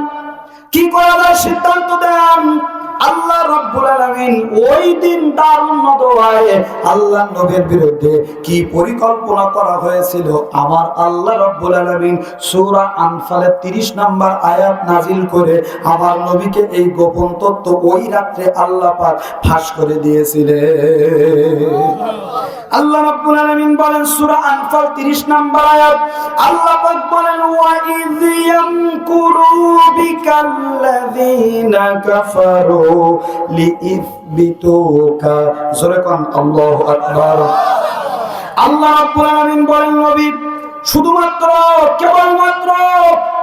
কি করা যায় সিদ্ধান্ত দেন। আল্লাহ রাব্বুল আলামিন ওই দিন দারুন নদওয়ায় আল্লাহ নবীর বিরুদ্ধে কি পরিকল্পনা করা হয়েছিল, আমার আল্লাহ রাব্বুল আলামিন সূরা আনফালের 30 নম্বর আয়াত নাজিল করে আমার নবীকে এই গোপন তথ্য ওই রাত্রে আল্লাহ পাক ফাঁস করে দিয়েছিলেন। আল্লাহ রাব্বুল আলামিন বলেন সূরা আনফাল 30 নম্বর আয়াত, আল্লাহ পাক বলেন, ওয়া ইয ইয়ামকুরু বিকাল্লাযীনা কাফারু লিইথবিতুকা। জোরে কোন আল্লাহু আকবার। আল্লাহ রাব্বুল আলামিন বলেন, নবী শুধুমাত্র কেবলমাত্র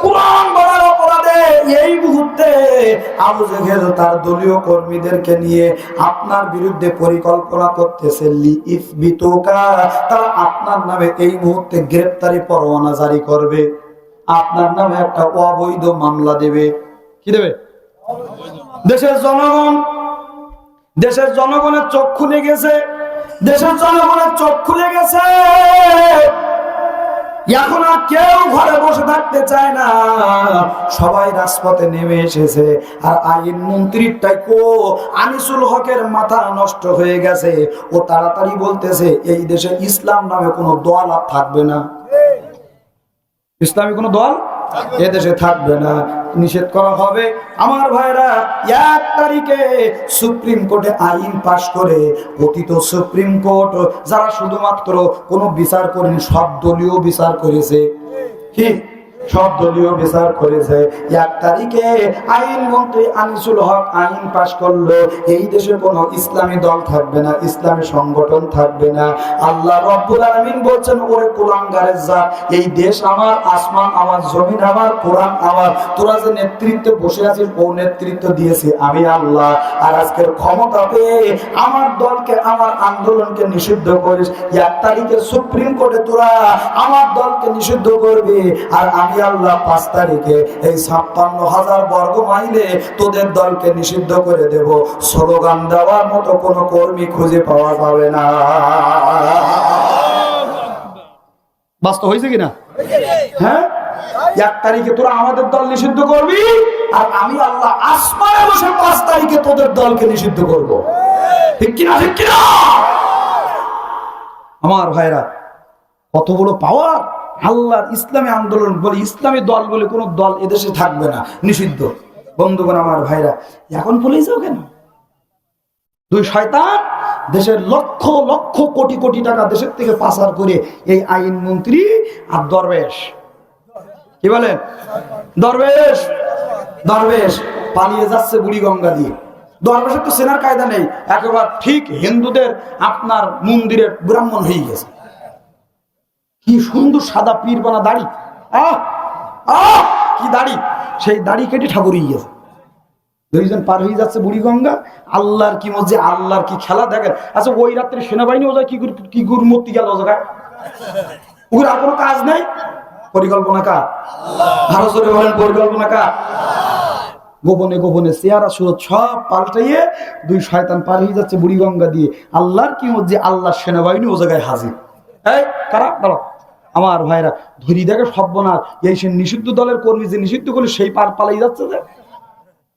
কুরআন বলার অপরাধে এই মুহূর্তে আবু জেহেল তার দলীয় কর্মীদেরকে নিয়ে আপনার বিরুদ্ধে পরিকল্পনা করতেছে লিইথবিতুকা। তারা আপনার নামে এই মুহূর্তে গ্রেফতারি পরোয়ানা জারি করবে, আপনার নামে একটা অবৈধ মামলা দেবে। কি দেবে? দেশের জনগণের চোখ খুলে গেছে, দেশের জনগণের চোখ খুলে গেছে। এখন আর কেউ ঘরে বসে থাকতে চায় না, সবাই রাজপথে নেমে এসেছে। আর আইন মন্ত্রীটাই আনিসুল হকের মাথা নষ্ট হয়ে গেছে, ও তাড়াতাড়ি বলতেছে এই দেশে ইসলাম নামে কোনো দল আর থাকবে না, ইসলামী কোনো দল এদেশে থাকবে না, নিষেধ করা হবে। আমার ভাইরা, 1 তারিখে সুপ্রিম কোর্টে আইন পাশ করে, অতীত সুপ্রিম কোর্ট যারা শুধুমাত্র কোনো বিচার করেনি, সব দলীয় বিচার করেছে। কি সব দলীয় বিচার করেছে। 1 তারিখে আইন মন্ত্রী আনিসুল হক আইন পাশ করলো, এই দেশে কোনো ইসলামী দল থাকবে না, ইসলামী সংগঠন থাকবে না। আল্লাহ রব্বুল আলামিন বলছেন, ওরে কুলাঙ্গারের জাত, এই দেশ আমার, আসমান আমার, জমিন আমার, কোরআন আমার, তোরা যে নেতৃত্বে বসে আছিস ও নেতৃত্ব দিয়েছি আমি আল্লাহ। আর আজকের ক্ষমতা পেয়ে আমার দলকে, আমার আন্দোলনকে নিষিদ্ধ করিস। 1 তারিখে সুপ্রিম কোর্টে তোরা আমার দলকে নিষিদ্ধ করবি, আর আমি আল্লাহ 5 তারিখে এই 56,000 বর্গ মাইলে তোদের দলকে নিষিদ্ধ করে দেব। স্লোগান দেওয়ার মতো কোনো কর্মী খুঁজে পাওয়া যাবে না। বাস্তব হয়েছে কিনা? হ্যাঁ, 1 তারিখে তোরা আমাদের দল নিষিদ্ধ করবি, আর আমি আল্লাহ আসমানে বসে 5 তারিখে তোদের দলকে নিষিদ্ধ করব। ঠিক কিনা? ঠিক কিনা? আমার ভাইরা, কত বড় পাওয়ার আল্লাহর ইসলামী আন্দোলন বলে, ইসলামী দল বলে কোন দল এদেশে থাকবে না, নিষিদ্ধ। বন্ধুগণ আমার ভাইরা, এখন বলেই যাও কেন? দুই শয়তান দেশের লক্ষ লক্ষ কোটি কোটি টাকা দেশের থেকে পাচার করে এই আইন মন্ত্রী আর দরবেশ, কি বলেন, দরবেশ দরবেশ পালিয়ে যাচ্ছে বুড়িগঙ্গা দিয়ে। দরবেশের তো সেনার কায়দা নেই, একেবারে ঠিক হিন্দুদের আপনার মন্দিরের ব্রাহ্মণ হয়ে গেছে। কি সুন্দর সাদা পীর বানা দাড়ি, কি দাড়ি, সেই দাড়ি কেটে ঠাকুর হয়ে গেছে। দুইজন পার হয়ে যাচ্ছে বুড়িগঙ্গা, আল্লাহর কি মজে, আল্লাহর কি খেলা দেখেন। আচ্ছা, ওই রাত্রে সেনাবাহিনী ও যায় কি গুরমূর্তি গেল জায়গায়, ওর আর কোনো কাজ নাই। পরিকল্পনা কার? আরো জোরে বলেন, পরিকল্পনা কার? গোপনে গোপনে চেহারা সুরত সব পাল্টাইয়ে দুই শয়তান পার হয়ে যাচ্ছে বুড়িগঙ্গা দিয়ে। আল্লাহর কি মজে, আল্লাহর সেনাবাহিনী ও জায়গায় হাজির। এই কারা? দাঁড়াও আমার ভাইরা, ধরি দেখে সর্বনাশ, এই সে নিষিদ্ধ দলের কর্মী যে নিষিদ্ধ করলে সেই পার পালাই যাচ্ছে। যে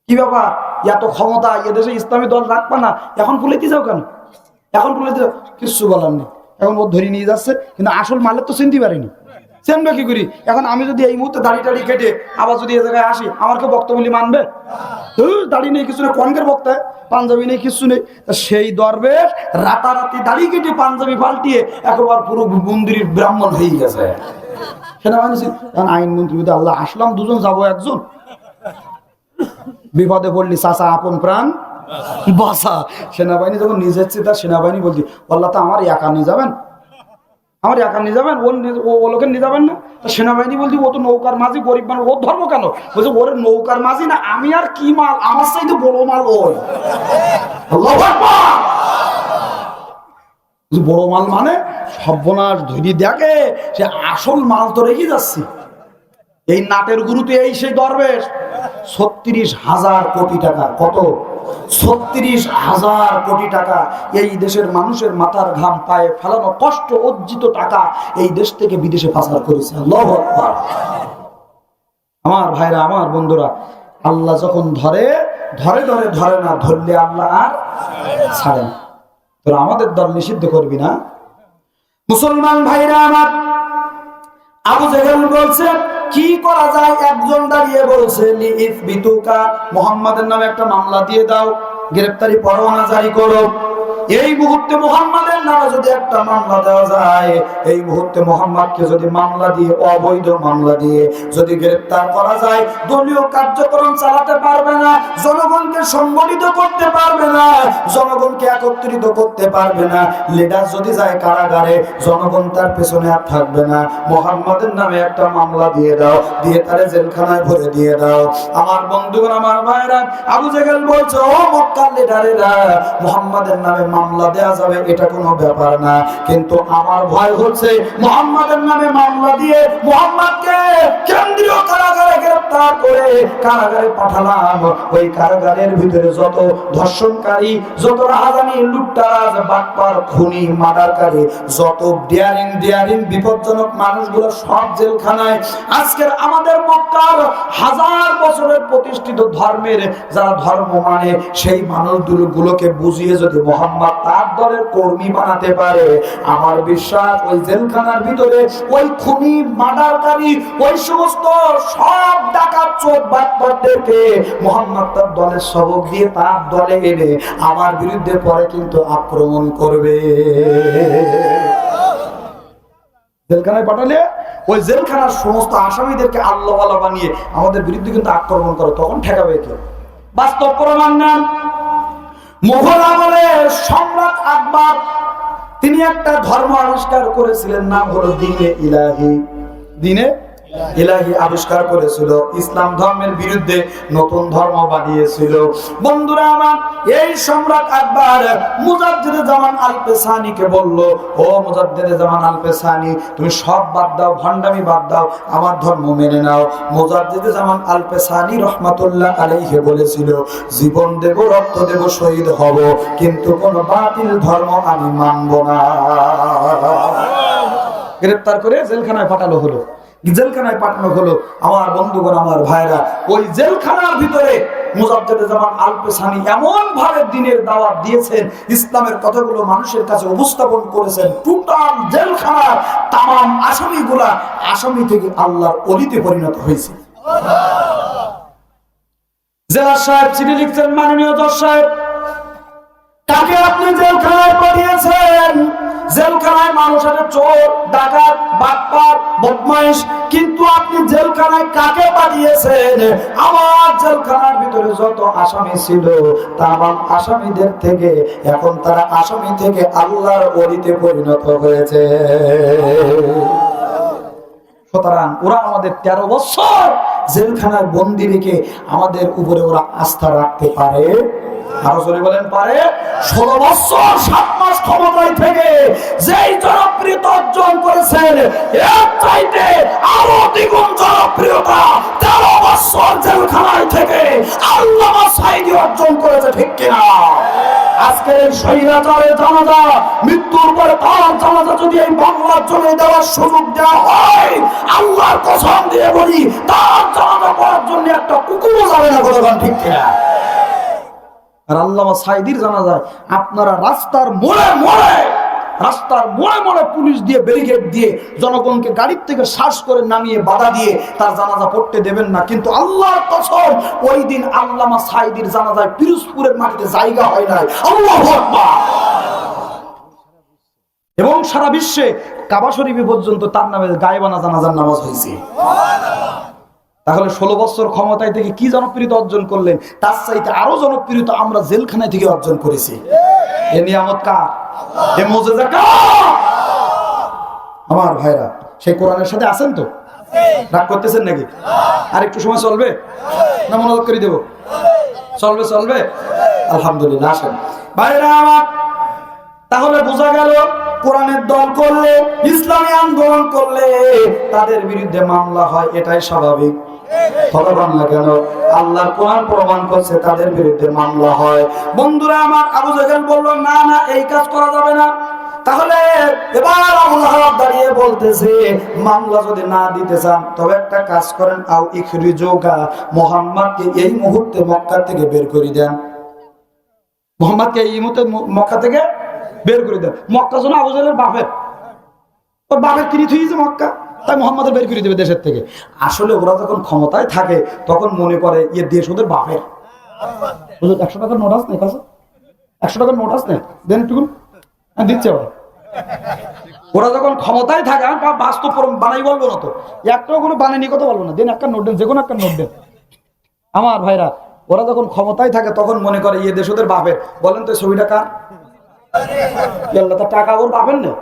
কি ব্যাপার, এত ক্ষমতা এদেশে ইসলামী দল রাখবা না, এখন ফুলেতে যাও কেন? এখন ফুলেতে যাও, কিচ্ছু বলার নেই। এখন ও ধরে নিয়ে যাচ্ছে, কিন্তু আসল মালের তো চিনতে পারিনি, চিনবে কি করি? এখন আমি যদি এই মুহূর্তে দাড়ি টাড়ি কেটে আবার যদি এ জায়গায় আসি, আমার কেউ বক্তব্য মানবে? দাড়ি নেই, কিছু নেই, কনকের বক্তা, পাঞ্জাবি নেই, কিছু নেই। সেই দরবেশ রাতারাতি দাড়ি কেটে পাঞ্জাবি পাল্টিয়ে একবার পুরো মন্দিরের ব্রাহ্মণ হয়ে গেছে। সেনাবাহিনী আইন মন্ত্রী আল্লাহ আসলাম, দুজন যাবো, একজন বিপদে পড়লি চাচা আপন প্রাণ বাসা। সেনাবাহিনী যখন নিয়ে যাচ্ছে, তার সেনাবাহিনী বলছি, আল্লাহ তো আমার একা নিয়ে যাবেন, আমার একা নিয়ে যাবেন, ও লোকের নিয়ে যাবেন না? সেনাবাহিনী বলছি, ও তো নৌকার মাঝি, গরিব মানুষ, ওর ধর্ম কেন? বলছে, ওর নৌকার মাঝি না, আমি আর কি মাল, আমার চাইতে বড় মাল ওই। বড় মাল মানে সর্বনাশ, ধরি দেখে সে আসল মাল তো রেখে যাচ্ছে। এই নাটের গুরুতে এই সেই দরবেশ 36,000 কোটি টাকা, কত? 36,000 কোটি টাকা এই দেশের মানুষের মাথার ঘাম পায়ে ফেলানো কষ্ট অর্জিত টাকা এই দেশ থেকে বিদেশে পাচার করেছে। আল্লাহু আকবার। আমার ভাইরা, আমার বন্ধুরা, আল্লাহ যখন ধরে ধরে ধরে ধরে না, ধরলে আল্লাহ আর ছাড়ে না। তোরা আমাদের দল নিষিদ্ধ করবি না? মুসলমান ভাইরা আমার, আবু জেহেল বলছে কি করা যায়? একজন দাঁড়িয়ে বলছে, মুহাম্মাদের নামে একটা মামলা দিয়ে দাও, গ্রেফতারি পরোয়ানা জারি করো। এই মুহূর্তে মুহাম্মাদের নামে যদি একটা মামলা দেওয়া যায়, এই মুহূর্তে মুহাম্মাদকে যদি মামলা দিয়ে, অবৈধ মামলা দিয়ে যদি গ্রেফতার করা যায়, দলীয় কার্যক্রম চালাতে পারবে না, জনগণকে সংগঠিত করতে পারবে না, জনগণকে একত্রিত করতে পারবে না। লিডার যদি যায় কারাগারে, জনগণ তার পেছনে আর থাকবে না। মুহাম্মাদের নামে একটা মামলা দিয়ে দাও, দিয়ে তারে জেলখানায় ভরে দিয়ে দাও। আমার বন্ধুগণ, আমার ভাইরা, আবু জেহেল বলছে, ও মক্কার লিডারেরা, মুহাম্মাদের নামে মামলা দেয়া যাবে, এটা কোনো ব্যাপার না, কিন্তু আমার ভয় হচ্ছে মুহাম্মাদের নামে মামলা দিয়ে মুহাম্মাদকে কেন্দ্রীয় কারাগারে গ্রেফতার করে কারাগারে পাঠালাম। ওই কারাগারের ভিতরে যত ধর্ষণকারী, যত রাহাজানি, লুটতারাজ, বাটপার, খুনি, মার্ডারকারী, যত ডিয়ারিং বিপজ্জনক মানুষগুলো সব জেলখানায়। আজকের আমাদের মক্কার 1000 বছরের প্রতিষ্ঠিত ধর্মের যারা ধর্ম মানে, সেই মানুষগুলোকে বুঝিয়ে যদি মুহাম্মদ তার দলের কর্মী বানাতে পারে, আমার বিশ্বাস ওই জেলখানার ভিতরে ওই খুনি, মার্ডারকারী, ওই সমস্ত সব ডাকাত, চোর, বাটপারদেরকে মুহাম্মদ তার দলের সবক দিয়ে তার দলে এনে আমার বিরুদ্ধে পরে কিন্তু আক্রমণ করবে। জেলখানায় পাঠালে ওই জেলখানার সমস্ত আসামিদেরকে আল্লাহওয়ালা বানিয়ে আমাদের বিরুদ্ধে কিন্তু আক্রমণ করে, তখন ঠেকাবে কে? বাস্তব প্রমাণ নেন। মুঘল আমলের সম্রাট আকবর তিনি একটা ধর্ম আবিষ্কার করেছিলেন, নাম হলো দ্বীনে ইলাহি। দ্বীনে ইলাহি আবিষ্কার করেছিল, ইসলাম ধর্মের বিরুদ্ধে নতুন ধর্ম বানিয়েছিল। বন্ধুরা আমার, এই সম্রাট আকবর মুজাদ্দিদে জামান আল পেসানিকে বলল, ও মুজাদ্দিদে জামান আল পেসানি, তুমি সব বাদ দাও, ভণ্ডামি বাদ দাও, আমার ধর্ম মেনে নাও। মুজাদ্দিদে জামান আল পেসানি রহমাতুল্লাহ আলাইহি বলেছিল, জীবন দেব, রক্ত দেব, শহীদ হব, কিন্তু কোন বাতিল ধর্ম আমি মানব না। গ্রেফতার করে জেলখানায় পাঠানো হলো। জেলখানায় পাঠানো হলো। আমার বন্ধুগণ, আমার ভাইরা, ওই জেলখানার ভিতরে মুজাদ্দিদে জামান আল পেসানি এমন ভাবে দ্বীনের দাওয়াত দিয়েছেন, ইসলামের কথাগুলো মানুষের কাছে উপস্থাপন করেছেন। টোটাল জেলখানার তামাম আসামিগুলা আসামি থেকে আল্লাহর ওলিতে পরিণত হয়েছে। জেলা সাহেব চিঠি লিখছেন, মাননীয় জজ সাহেব, তাকে আপনি জেলখানায় পাঠিয়েছেন। জেলখানায় মানুষ আছে চোর, ডাকাত, বাটপার, বদমাইশ, কিন্তু আপনি জেলখানায় কাকে পাঠিয়েছেন? আমার জেলখানার ভিতরে যত আসামি ছিল তামাম আসামিদের থেকে এখন তারা আসামি থেকে আল্লাহর ওলিতে পরিণত হয়েছে। সুতরাং ওরা আমাদের 13 বছর জেলখানায় বন্দি রেখে আমাদের উপরে ওরা আস্থা রাখতে পারে? আরো জোরে বলেন, পারে? 16 বছর 7 মাস ক্ষমতায় থেকে যেই জনপ্রিয়তা অর্জন করেছেন, এর চাইতে আরো দ্বিগুণ জনপ্রিয়তা 13 বছর জেলখানায় থেকে আল্লামা সাঈদী অর্জন করেছে, ঠিক কিনা? আজকে এই স্বৈরাচারের জানাজা, মৃত্যুর পরে তার জানাজা যদি এই বাংলার জন্য দেওয়ার সুযোগ দেওয়া হয়, আল্লাহর কসম দিয়ে বলি, তার জানাজা পড়ার জন্য একটা কুকুরও যাবে না, বলবেন ঠিক কিনা? আর আল্লামা সাঈদীর জানাজায় আপনারা রাস্তার মোড়ে মোড়ে পুলিশ দিয়ে, ব্যারিকেড দিয়ে জনগণকে গাড়ির থেকে শ্বাস করে নামিয়ে বাধা দিয়ে তার জানাজা পড়তে দেবেন না। কিন্তু আল্লাহর কসম, ওই দিন আল্লামা সাঈদীর জানাজায় পিরোজপুরের মাটিতে জায়গা হয় নাই। আল্লাহু আকবার। এবং সারা বিশ্বে কাবা শরীফে পর্যন্ত তার নামে গায়েবানা জানাজার নামাজ হয়েছে। তাহলে 16 বছর ক্ষমতায় থেকে কি জনপ্রিয়তা অর্জন করলেন? তার চাইতে আরো জনপ্রিয়তা আমরা জেলখানায় থেকে অর্জন করেছি। এ নিয়ামত কার? এ মুজিজা কার? আমার ভাইরা, সেই কোরআনের সাথে আছেন তো? রাগ করতেছেন নাকি? আর একটু সময় চলবে না মনোযোগ করে দেব? চলবে। আলহামদুলিল্লাহ। আসেন ভাইরা আমার, তাহলে বোঝা গেল কোরআনের দল করলে, ইসলামী আন্দোলন করলে তাদের বিরুদ্ধে মামলা হয়, এটাই স্বাভাবিক। কথা বল না কেন? আল্লাহর কোরআন প্রমাণ করছে তাদের বিরুদ্ধে মামলা হয়। বন্ধুরা আমার, আবু জাহেল বলল, না না, এই কাজ করা যাবে না। তাহলে এবার আবু লাহাব দাঁড়িয়ে বলতেছে, মামলা যদি না দিতে চান তবে একটা কাজ করেন, আও ইখরিজুকা, মুহাম্মদকে এই মুহূর্তে মক্কা থেকে বের করে দেন। মুহাম্মদকে এই মুহূর্তে মক্কা থেকে বের করে দেন। মক্কা যেন আবু জাহেলের বাপের, ওর বাপের কিনে থুইছে মক্কা, তাই মোহাম্মদের বের করে দেবে দেশের থেকে। আসলে ওরা যখন ক্ষমতায় থাকে তখন মনে করে ইয়ে দেশ ওদের বাপের। 100 টাকার নোট আছে না কাছে? 100 টাকার নোট আছে, দেন একটু দিচ্ছে ওরা যখন ক্ষমতায় থাকে। আমি বাস্তব বানাই বলবো না তো, একটাও কোনো বানানি কথা বলবো না, দেন একটা নোট দেন, যে কোনো একটা নোট দেন। আমার ভাইরা, ওরা যখন ক্ষমতায় থাকে তখন মনে করে ইয়ে দেশ ওদের বাপের। বলেন তো ছবিটা কার? তার টাকা ওর বাপের নেই।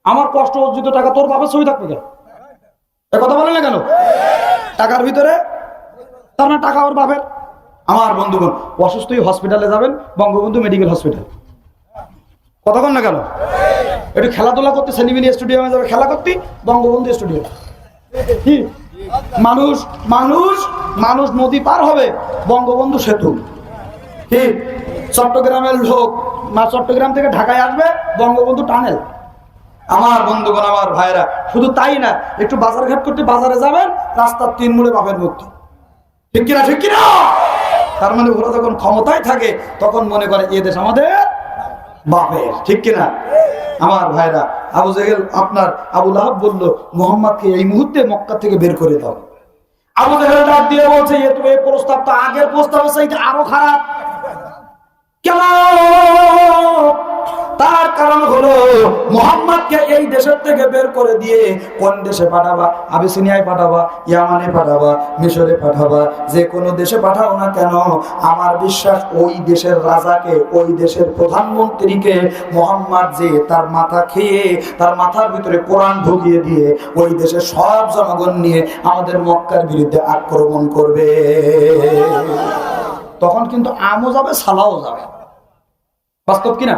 আমার কষ্ট অর্জিত টাকা তোর বাপের ছবি থাকবে কেন? কথা বলে না কেন? টাকার ভিতরে তার না টাকা ওর বাপের। আমার বন্ধুগণ, অসুস্থ হসপিটালে যাবেন, বঙ্গবন্ধু মেডিকেল হসপিটাল। কথা বল না কেন? একটু খেলাধুলা করতে সেলিমিনি স্টেডিয়ামে যাবে খেলা করতে, বঙ্গবন্ধু স্টেডিয়াম। কি মানুষ মানুষ মানুষ নদী পার হবে, বঙ্গবন্ধু সেতু। কি চট্টগ্রামের লোক চট্টগ্রাম থেকে ঢাকায় আসবে, বঙ্গবন্ধু টানেল। আমার বন্ধুগণ, আমার ভাইরা, শুধু তাই না, একটু বাজার ঘাট করতে বাজারে যাবেন, রাস্তার 3 মোড়ে বাপের মূর্তি। ঠিক কিনা? ঠিক কিনা? তার মানে ওরা যখন ক্ষমতায় থাকে তখন মনে করে এ দেশ আমাদের বাপের। ঠিক কিনা? আমার ভাইরা, আবু জাহেল আবু লাহাব বলল, মুহাম্মদকে এই মুহূর্তে মক্কা থেকে বের করে দাও। আবু জাহেল ডাক দিয়ে বলছে, এই প্রস্তাব তো আগের প্রস্তাবের চাইতে আরো খারাপ। কেন? তার কারণ হলো মুহাম্মদকে এই দেশের থেকে বের করে দিয়ে কোন দেশে পাঠাবা? আবিসিনিয়ায় পাঠাবা, ইয়ামানে পাঠাবা, মিশরে পাঠাবা, যে কোনো দেশে পাঠাও না কেন, আমার বিশ্বাস ওই দেশের রাজাকে, ওই দেশের প্রধানমন্ত্রীকে মুহাম্মদ যে তার মাথা খেয়ে তার মাথার ভিতরে কোরআন ঢুকিয়ে দিয়ে ওই দেশের সব জনগণ নিয়ে আমাদের মক্কার বিরুদ্ধে আক্রমণ করবে। তখন কিন্তু আমও যাবে, সালাও যাবে। বাস্তব কিনা?